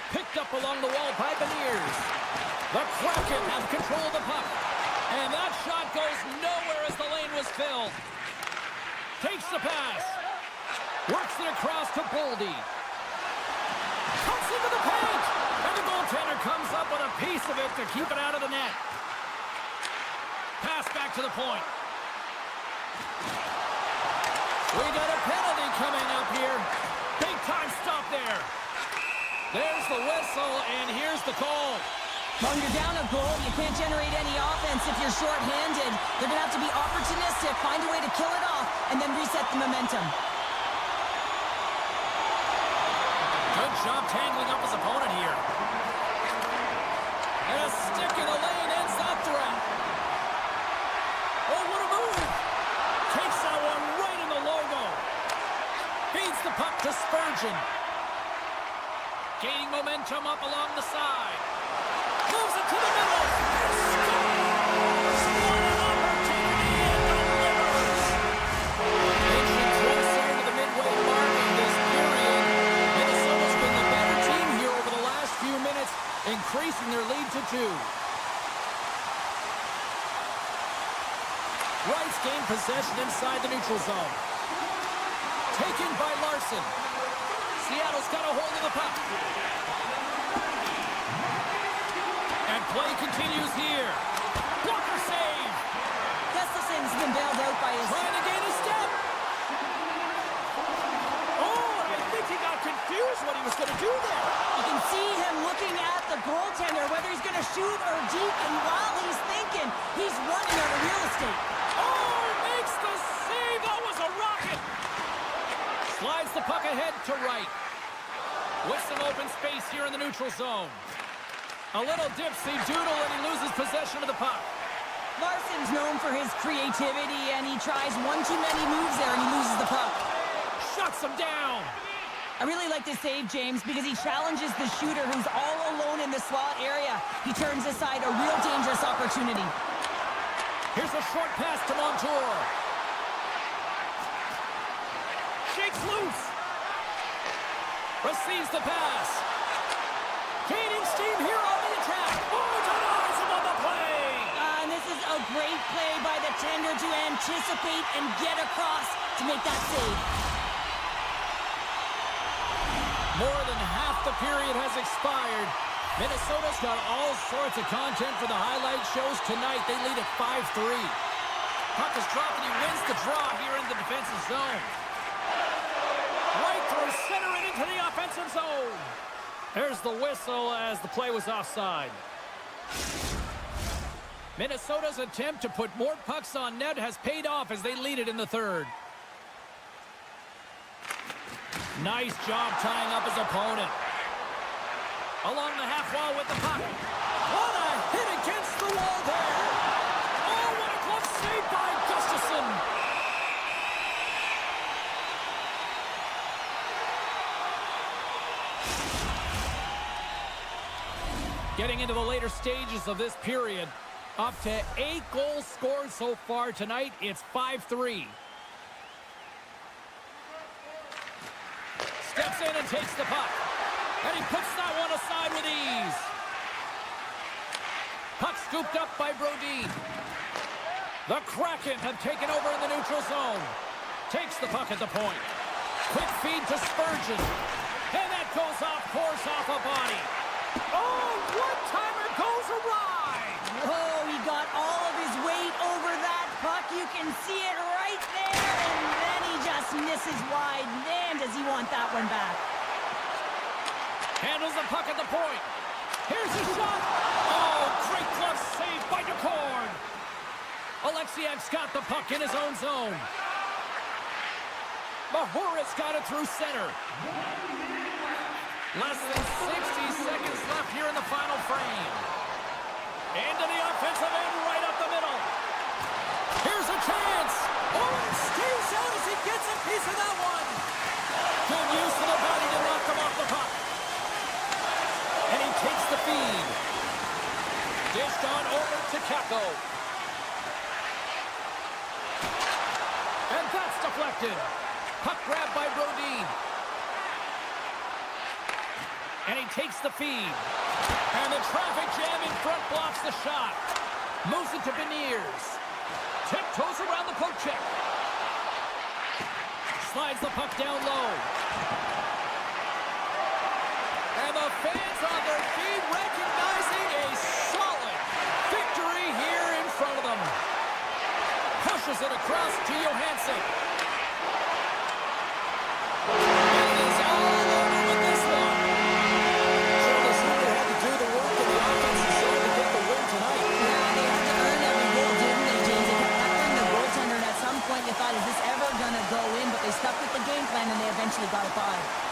Picked up along the wall by Beniers. The Kraken have control of the puck. And that shot goes nowhere as the lane was filled. Takes the pass. Works it across to Boldy. Cuts into the paint. And the goaltender comes up with a piece of it to keep it out of the net. Pass back to the point. We got a penalty coming up here. Big time stop there. There's Well, when you're down a goal, you can't generate any offense if you're short-handed. They're going to have to be opportunistic, find a way to kill it off, and then reset the momentum. Good job tangling up his opponent here. And a stick in the lane ends that threat. Oh, what a move. Takes that one right in the logo. Feeds the puck to Spurgeon. Gaining momentum up along the side. Moves it to the middle. Scores! What an opportunity and delivers. Inching closer to the midway mark in this period. Minnesota's been the better team here over the last few minutes, increasing their lead to 2. Wrights gain possession inside the neutral zone. Taken by Larson. Seattle's got a hold of the puck. And play continues here. Blocker save. Gustafson's been bailed out by his... Trying to gain a step. Oh, I think he got confused what he was going to do there. You can see him looking at the goaltender, whether he's going to shoot or deep, and while he's thinking, he's running out of real estate. Oh, makes the save. That was a rocket. Slides the puck ahead to Wright. With some open space here in the neutral zone. A little dipsy doodle and he loses possession of the puck. Larson's known for his creativity, and he tries one too many moves there, and he loses the puck. Shuts him down. I really like this save, James, because he challenges the shooter who's all alone in the slot area. He turns aside a real dangerous opportunity. Here's a short pass to Montour. Shakes loose. Receives the pass. Gaining steam here on the attack. Oh, denies him on the play. And this is a great play by the tender to anticipate and get across to make that save. More than half the period has expired. Minnesota's got all sorts of content for the highlight shows tonight. They lead at 5-3. Puck is dropped and he wins the draw here in the defensive zone. Right through center and into the offensive zone. There's the whistle as the play was offside. Minnesota's attempt to put more pucks on net has paid off as they lead it in the third. Nice job tying up his opponent. Along the half wall with the puck. What a hit against the wall there. Oh, what a glove save by Gustafson. Getting into the later stages of this period. Up to 8 goals scored so far tonight. It's 5-3. Steps in and takes the puck. And he puts that one aside with ease. Puck scooped up by Brodin. The Kraken have taken over in the neutral zone. Takes the puck at the point. Quick feed to Spurgeon. And that goes off course off a body. Oh, one-timer goes awry. Whoa, he got all of his weight over that puck. You can see it right there. And then he just misses wide. Man, does he want that one back. Handles the puck at the point. Here's a shot. Oh, great glove save by DeCord. Alexiak's got the puck in his own zone. Mahuris got it through center. Less than 60 seconds left here in the final frame. Into the offensive end, right up the middle. Here's a chance. Oh, and stays out as he gets a piece of that one. Good use of the body to knock him off the puck. And he takes the feed. Dished on over to Kako. And that's deflected. Puck grabbed by Brodin. And he takes the feed. And the traffic jam in front blocks the shot. Moves it to Beniers. Tiptoes around the poke check. Slides the puck down low. And the fans on their feet recognizing a solid victory here in front of them. Pushes it across to Johansson. And it is all over with this one. Sure, the shooter had to do the work in the offensive zone. eventually got it by.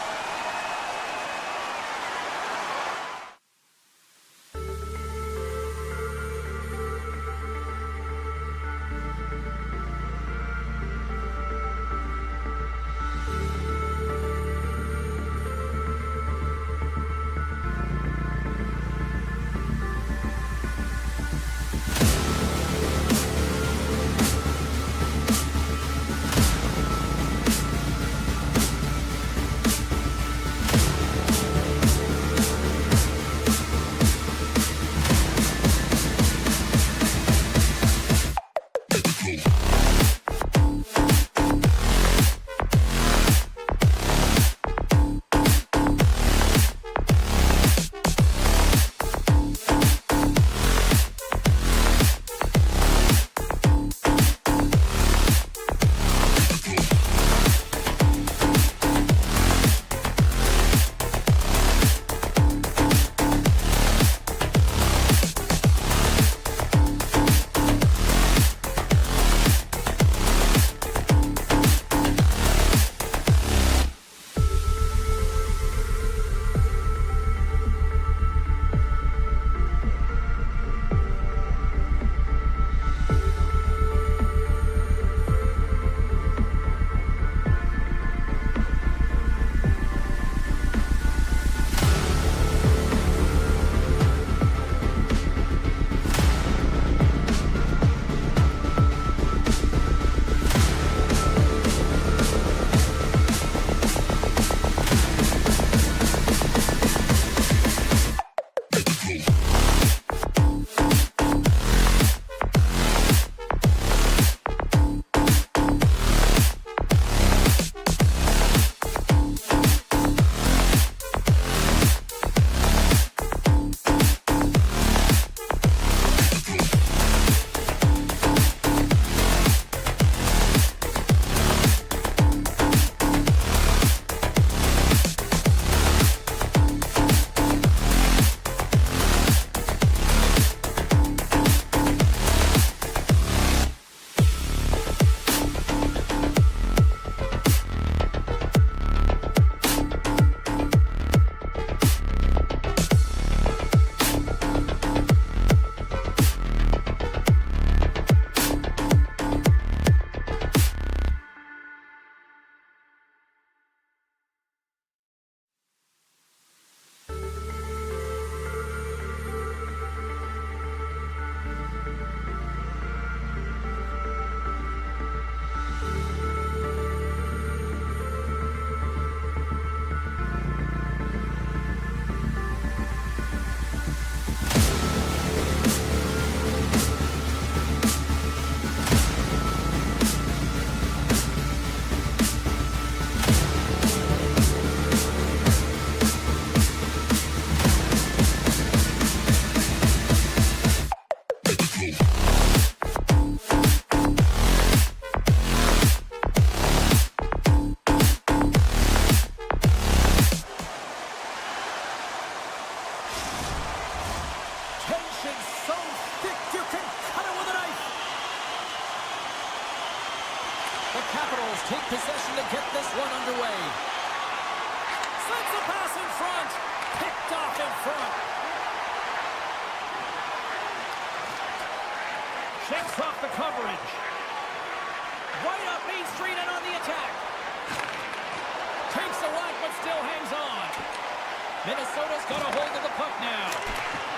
take possession to get this one underway. Sends a pass in front. Picked off in front. Shakes off the coverage. Right up Main Street and on the attack. Takes a whack but still hangs on. Minnesota's got a hold of the puck now.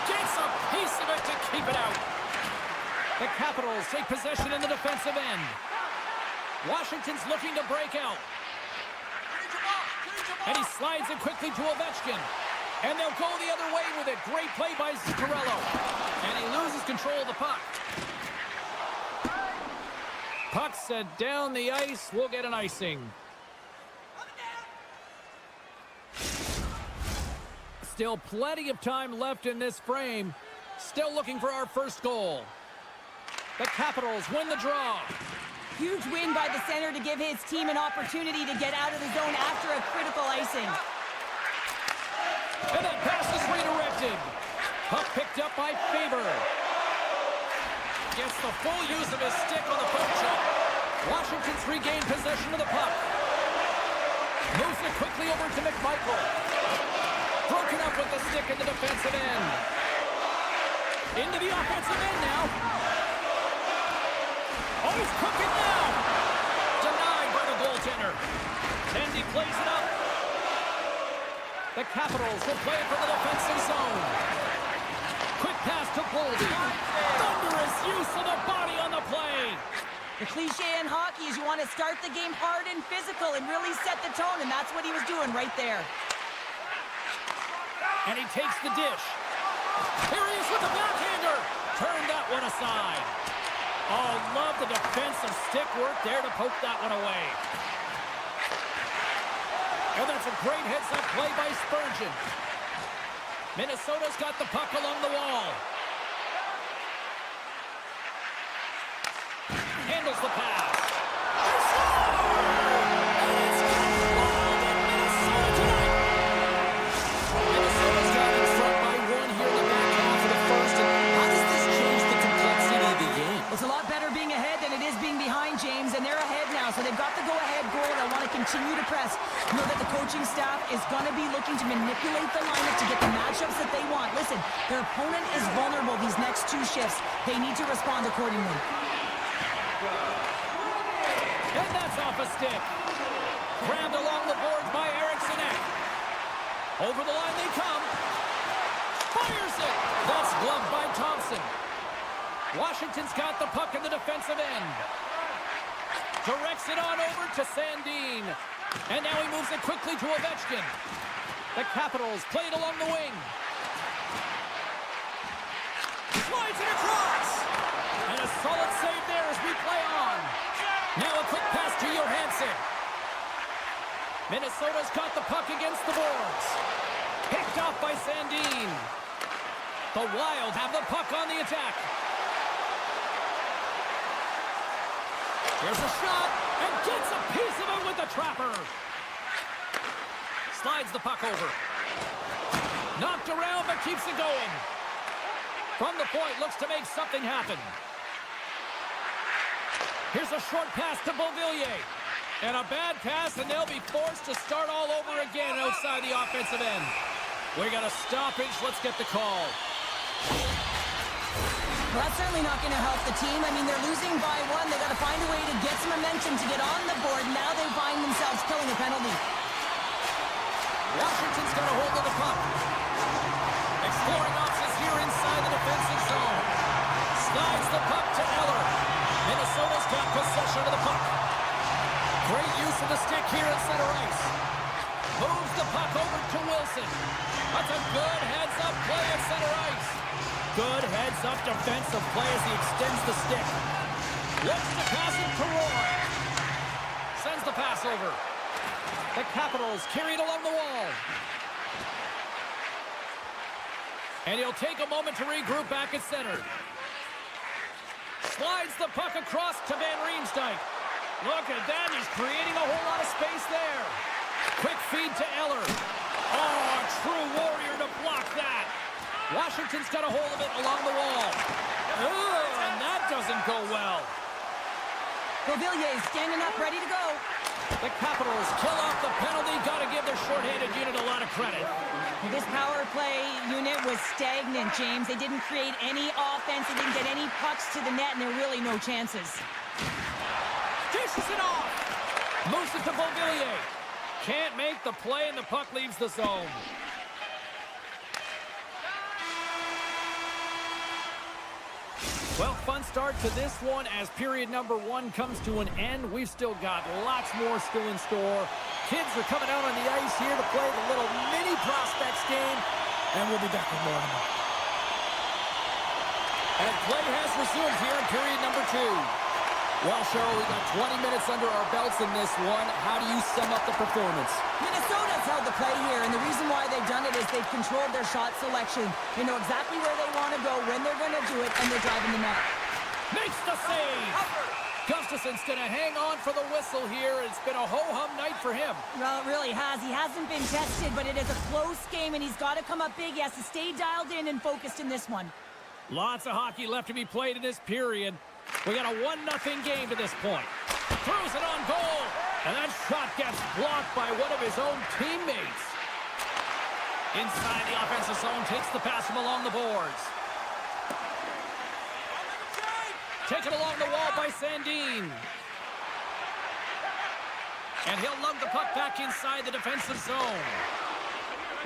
Gets a piece of it to keep it out. The Capitals take possession in the defensive end. Washington's looking to break out. And he slides it quickly to Ovechkin. And they'll go the other way with it. Great play by Zuccarello. And he loses control of the puck. Puck sent down the ice. We'll get an icing. Still plenty of time left in this frame. Still looking for our first goal. The Capitals win the draw. Huge win by the center to give his team an opportunity to get out of the zone after a critical icing. And that pass is redirected. Puck picked up by Faber. Gets the full use of his stick on the poke check. Washington's regained possession of the puck. Moves it quickly over to McMichael. Broken up with the stick in the defensive end. Into the offensive end now. Oh, he's cooking now. Denied by the goaltender. Tendy plays it up. The Capitals will play it for the defensive zone. Quick pass to Boldy. Thunderous use of the body on the play. The cliche in hockey is you want to start the game hard and physical and really set the tone, and that's what he was doing right there. And he takes the dish. Here he is with the backhander. Turn that one aside. Oh, love the defensive stick work there to poke that one away. And that's a great heads-up play by Spurgeon. Minnesota's got the puck along the wall. Handles the pass. They score! And it's getting wild in Minnesota tonight. Minnesota's got in front by one here in the back half of the first. And how does this change the complexity of the game? It's a lot better being ahead than it is being behind, James, and they're ahead now, so they've got the go-ahead goal. They want to continue to press. Know that the coaching staff is going to be looking to manipulate the lineup to get the matchups that they want. Listen, their opponent is vulnerable these next two shifts. They need to respond accordingly. And that's off a stick. Grabbed along the boards by Eriksson. Over the line they come. Fires it. That's gloved by Thompson. Washington's got the puck in the defensive end. Directs it on over to Sandin. And now he moves it quickly to Ovechkin. The Capitals play it along the wing. Slides it across. And a solid save there as we play on. Now a quick pass to Johansson. Minnesota's got the puck against the boards. Picked off by Sandin. The Wild have the puck on the attack. Here's a shot, and gets a piece of it with the trapper. Slides the puck over. Knocked around, but keeps it going. From the point, looks to make something happen. Here's a short pass to Beauvillier. And a bad pass, and they'll be forced to start all over again outside the offensive end. We got a stoppage. Let's get the call. Well, that's certainly not going to help the team. I mean, they're losing by one. They got to find a way to get some momentum to get on the board. Now they find themselves killing a penalty. Washington's got a hold of the puck. Exploring options here inside the defensive zone. Slides the puck to Eller. Minnesota's got possession of the puck. Great use of the stick here at center ice. Moves the puck over to Wilson. That's a good heads-up play at center ice. Good heads-up defensive play as he extends the stick. Looks to pass it to Roy. Sends the pass over. The Capitals carry it along the wall. And he'll take a moment to regroup back at center. Slides the puck across to Van Riemsdyk. Look at that, he's creating a whole lot of space there. Quick feed to Eller. Oh, a true warrior to block that. Washington's got a hold of it along the wall. Oh, and that doesn't go well. Beauvillier standing up, ready to go. The Capitals kill off the penalty. Got to give their shorthanded unit a lot of credit. This power play unit was stagnant, James. They didn't create any offense. They didn't get any pucks to the net, and there were really no chances. Dishes it off. Moves it to Beauvillier. Can't make the play, and the puck leaves the zone. Well, fun start to this one as period number one comes to an end. We've still got lots more still in store. Kids are coming out on the ice here to play the little mini prospects game, and we'll be back with more. And play has resumed here in period number two. Well, Cheryl, we got 20 minutes under our belts in this one. How do you sum up the performance? Minnesota's held the play here, and the reason why they've done it is they've controlled their shot selection. They know exactly where they want to go, when they're going to do it, and they're driving the net. Makes the save! Gustafson's going to hang on for the whistle here. It's been a ho-hum night for him. Well, it really has. He hasn't been tested, but it is a close game, and he's got to come up big. He has to stay dialed in and focused in this one. Lots of hockey left to be played in this period. We got a 1-0 game to this point. Throws it on goal. And that shot gets blocked by one of his own teammates. Inside the offensive zone, takes the pass from along the boards. Taken along the wall by Sandin. And he'll lug the puck back inside the defensive zone.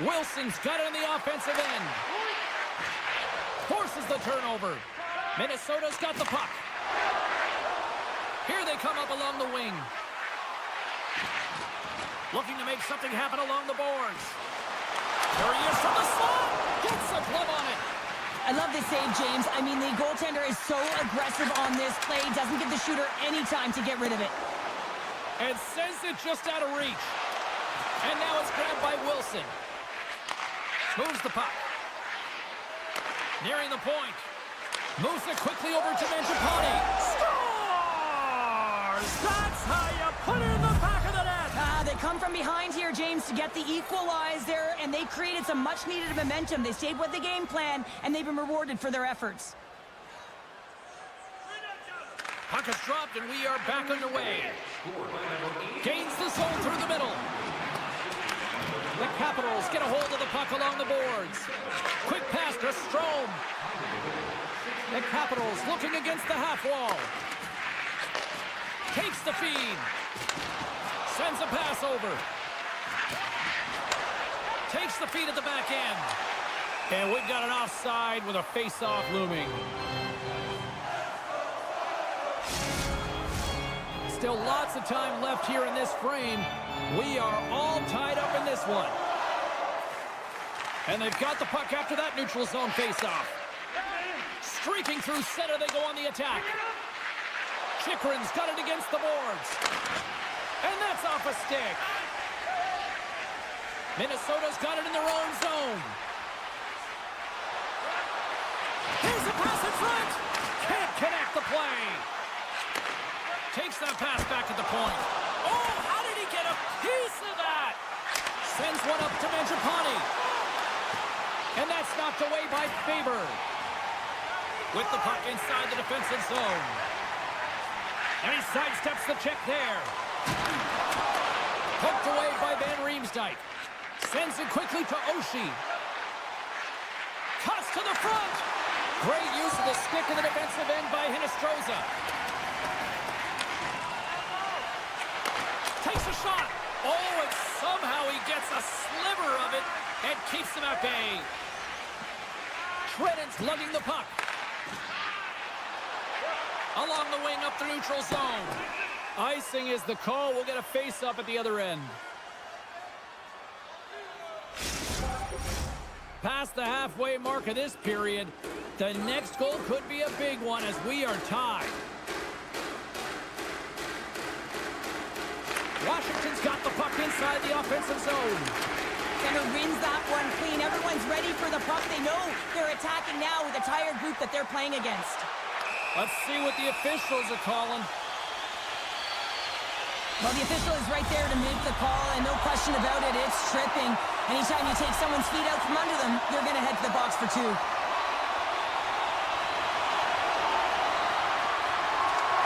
Wilson's got it on the offensive end. Forces the turnover. Minnesota's got the puck. Here they come up along the wing. Looking to make something happen along the boards. There he is from the slot. Gets a glove on it. I love this save, James. I mean, the goaltender is so aggressive on this play. Doesn't give the shooter any time to get rid of it. And sends it just out of reach. And now it's grabbed by Wilson. Moves the puck. Nearing the point. Moves it quickly over to Mangiapane. Scores! That's how you put it in the back of the net. They come from behind here, James, to get the equalizer, and they created some much-needed momentum. They stayed with the game plan, and they've been rewarded for their efforts. Puck is dropped, and we are back underway. Gains the zone through the middle. The Capitals get a hold of the puck along the boards. Quick pass to Strome. The Capitals looking against the half wall. Takes the feed. Sends a pass over. Takes the feed at the back end. And we've got an offside with a face-off looming. Still lots of time left here in this frame. We are all tied up in this one. And they've got the puck after that neutral zone face-off. Streaking through center, they go on the attack. Chychrun's got it against the boards. And that's off a stick. Minnesota's got it in their own zone. Here's a pass in front. Can't connect the play. Takes that pass back at the point. Oh, how did he get a piece of that? Sends one up to Mangiapane. And that's knocked away by Faber. With the puck inside the defensive zone. And he sidesteps the check there. Poked away by Van Riemsdyk. Sends it quickly to Oshie. Cuts to the front. Great use of the stick in the defensive end by Hinostroza. Takes a shot. Oh, and somehow he gets a sliver of it and keeps him at bay. Trenin's lugging the puck. Along the wing up the neutral zone. Icing is the call. We'll get a face-up at the other end. Past the halfway mark of this period, the next goal could be a big one as we are tied. Washington's got the puck inside the offensive zone. Center wins that one clean. Everyone's ready for the puck. They know they're attacking now with a tired group that they're playing against. Let's see what the officials are calling. Well, the official is right there to make the call, and no question about it, it's tripping. Anytime you take someone's feet out from under them, they're going to head to the box for two.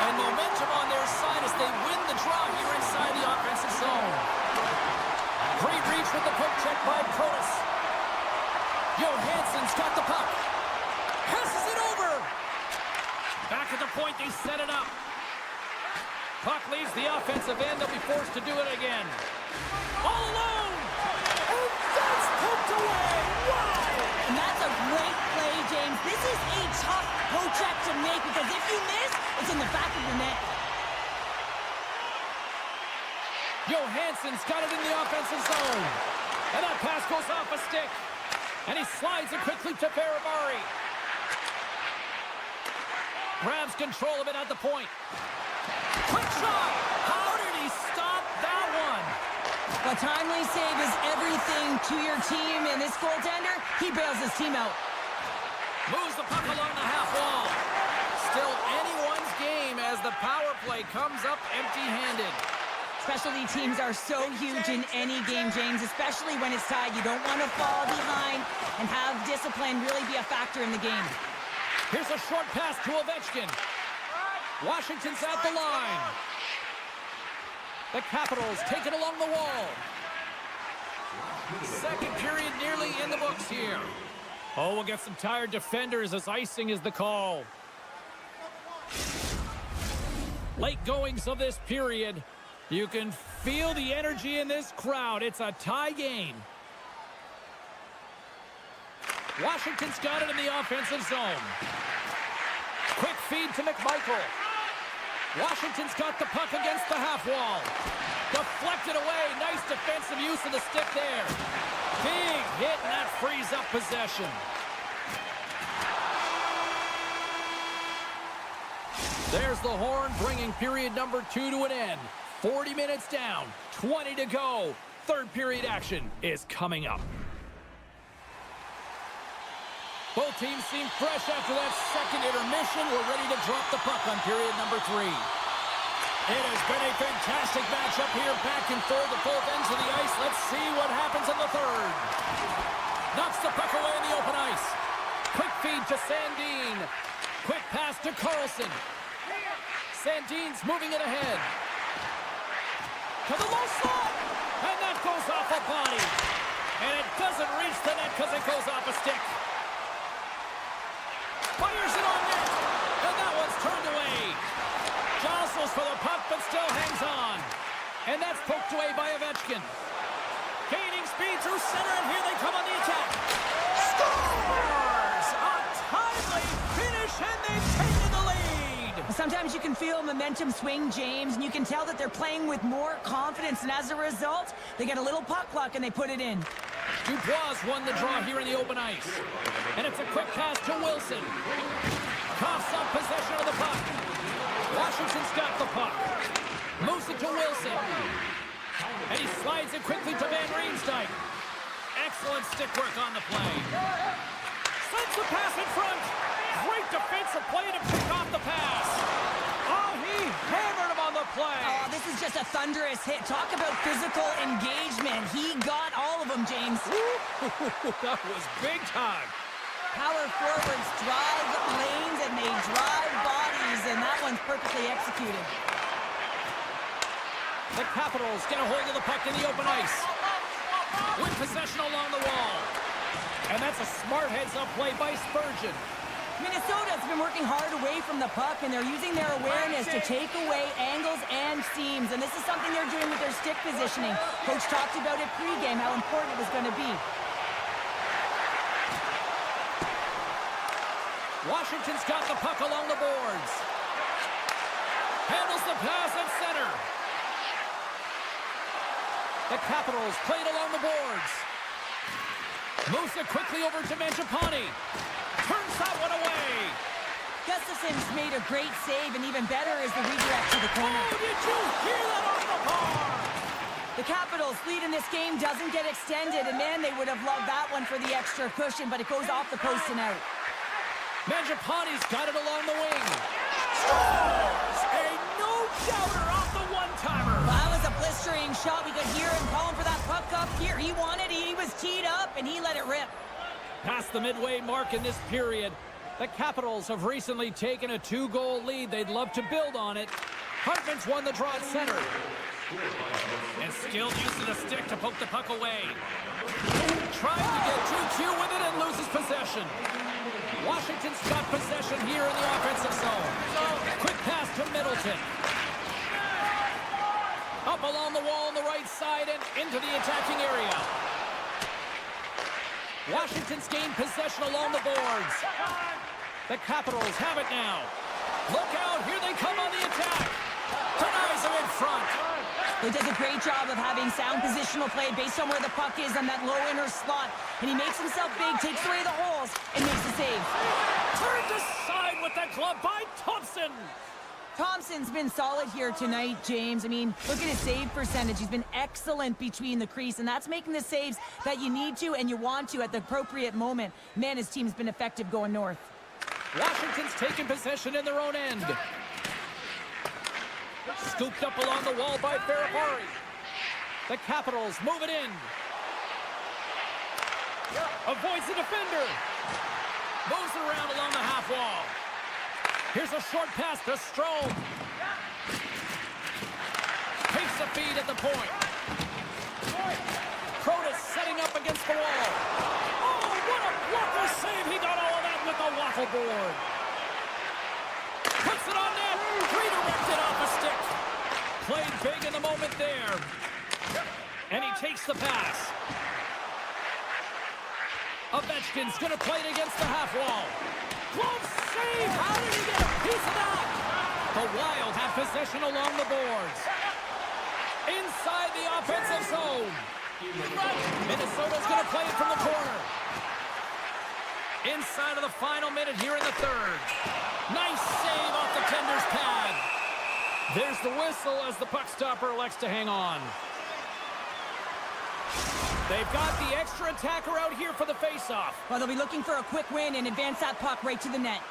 And momentum on their side as they win the draw here inside the offensive zone. Great reach with the poke check by Protas. Johansson's got the puck. Passes it over. Back at the point, they set it up. Puck leaves the offensive end. They'll be forced to do it again. All alone. And that's poked away. Wow. And that's a great play, James. This is a tough poke check to make because if you miss, it's in the back of your net. Johansson's got it in the offensive zone. And that pass goes off a stick. And he slides it quickly to Ferravari. Grabs control of it at the point. Quick shot! How did he stop that one? A timely save is everything to your team, and this goaltender, he bails his team out. Moves the puck along the half wall. Still anyone's game as the power play comes up empty-handed. Specialty teams are so huge in any game, James, especially when it's tied. You don't want to fall behind and have discipline really be a factor in the game. Here's a short pass to Ovechkin. Washington's at the line. The Capitals take it along the wall. Second period nearly in the books here. Oh, we'll get some tired defenders as icing is the call. Late goings of this period. You can feel the energy in this crowd. It's a tie game. Washington's got it in the offensive zone. Quick feed to McMichael. Washington's got the puck against the half wall. Deflected away. Nice defensive use of the stick there. Big hit, and that frees up possession. There's the horn, bringing period number 2 to an end. 40 minutes down, 20 to go. Third period action is coming up. Both teams seem fresh after that second intermission. We're ready to drop the puck on period number 3. It has been a fantastic matchup here, back and forth at both ends of the ice. Let's see what happens in the third. Knocks the puck away in the open ice. Quick feed to Sandin. Quick pass to Carlson. Sandin's moving it ahead. To the low slot. And that goes off a body. And it doesn't reach the net because it goes off a stick. Fires it on net. And that one's turned away. Jostles for the puck, but still hangs on. And that's poked away by Ovechkin. Gaining speed through center, and here they come on the attack. Scores! A timely finish, and they've taken the lead. Sometimes you can feel momentum swing, James, and you can tell that they're playing with more confidence, and as a result, they get a little puck luck and they put it in. Dubois won the draw here in the open ice. And it's a quick pass to Wilson. Coughs up possession of the puck. Washington's got the puck. Moves it to Wilson. And he slides it quickly to Van Riemsdyk. Excellent stick work on the play. Sends the pass in front. Great defensive play to pick off the pass. Oh, he hammered him on the play. Oh, this is just a thunderous hit. Talk about physical engagement. He got all of them, James. That was big time. Power forwards drive lanes and they drive bodies, and that one's perfectly executed. The Capitals get a hold of the puck in the open ice. With possession along the wall. And that's a smart heads-up play by Spurgeon. Minnesota's been working hard away from the puck, and they're using their awareness to take away angles and seams. And this is something they're doing with their stick positioning. Coach talked about it pregame, how important it was going to be. Washington's got the puck along the boards. Handles the pass at center. The Capitals played along the boards. Moves it quickly over to Mangiapane. Turns that one away. Gustafson's made a great save, and even better is the redirect to the corner. Oh, did you hear that on the bar? The Capitals' lead in this game doesn't get extended, and man, they would have loved that one for the extra cushion, but it goes off the post and out. Mangiapane's got it along the wing. Scores! A no-doubter off the one-timer. Well, that was a blistering shot. We could hear him calling for that puck up here. He wanted it. He was teed up, and he let it rip. Past the midway mark in this period, the Capitals have recently taken a 2-goal lead. They'd love to build on it. Hartman's won the draw at center. And still using the stick to poke the puck away. Trying to get 2-2 with it and loses possession. Washington's got possession here in the offensive zone. Quick pass to Middleton. Up along the wall on the right side and into the attacking area. Washington's gained possession along the boards. The Capitals have it now. Look out, here they come on the attack. Denies him in front. He does a great job of having sound positional play based on where the puck is on that low inner slot. And he makes himself big, takes away the holes, and makes the save. Turned aside with that glove by Thompson. Thompson's been solid here tonight, James. I mean, look at his save percentage. He's been excellent between the crease, and that's making the saves that you need to and you want to at the appropriate moment. Man, his team's been effective going north. Washington's taken possession in their own end. Scooped up along the wall by Ferrapari. The Capitals move it in. Avoids the defender. Moves it around along the half wall. Here's a short pass to Strome. Takes a feed at the point. Protas setting up against the wall. Oh, what a blocker save. He got all of that with the waffle board. Puts it on net. Redirected off a stick. Played big in the moment there. And he takes the pass. Ovechkin's going to play it against the half wall. Glove save! How did he get a piece of that? The Wild have possession along the boards. Inside the offensive zone. Minnesota's going to play it from the corner. Inside of the final minute here in the third. Nice save off the tender's pad. There's the whistle as the puck stopper elects to hang on. They've got the extra attacker out here for the faceoff. Well, they'll be looking for a quick win and advance that puck right to the net.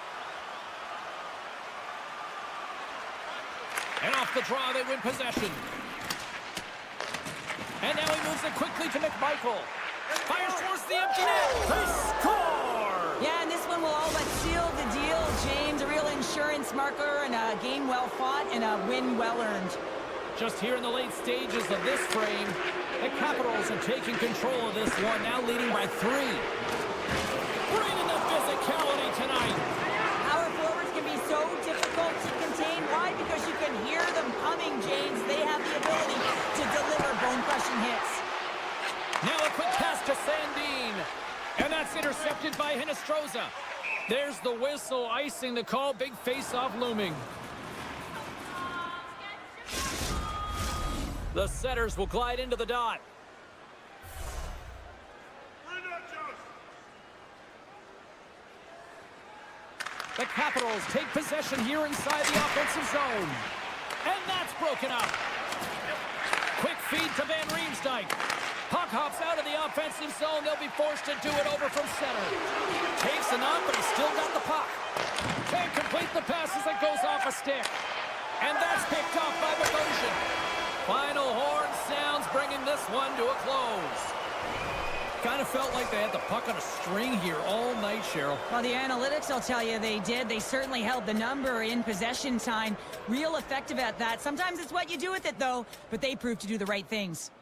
And off the draw, they win possession. And now he moves it quickly to McMichael. Fires towards the empty net. They score! Yeah, and this one will all but seal the deal, James. A real insurance marker and a game well fought and a win well earned. Just here in the late stages of this frame, the Capitals are taking control of this one, now leading by 3. Bringing the physicality tonight. Power forwards can be so difficult to contain. Why? Because you can hear them coming, James. They have the ability to deliver bone-crushing hits. Now a quick pass to Sandin. And that's intercepted by Hinostroza. There's the whistle, icing the call. Big face-off looming. The setters will glide into the dot. The Capitals take possession here inside the offensive zone. And that's broken up. Quick feed to Van Riemsdyk. Puck hops out of the offensive zone. They'll be forced to do it over from center. Takes enough, but he's still got the puck. Can't complete the pass as it goes off a stick. And that's picked off by Bogosian. Final horn sounds, bringing this one to a close. Kind of felt like they had the puck on a string here all night, Cheryl. Well, the analytics will tell you they did. They certainly held the number in possession time. Real effective at that. Sometimes it's what you do with it, though, but they proved to do the right things.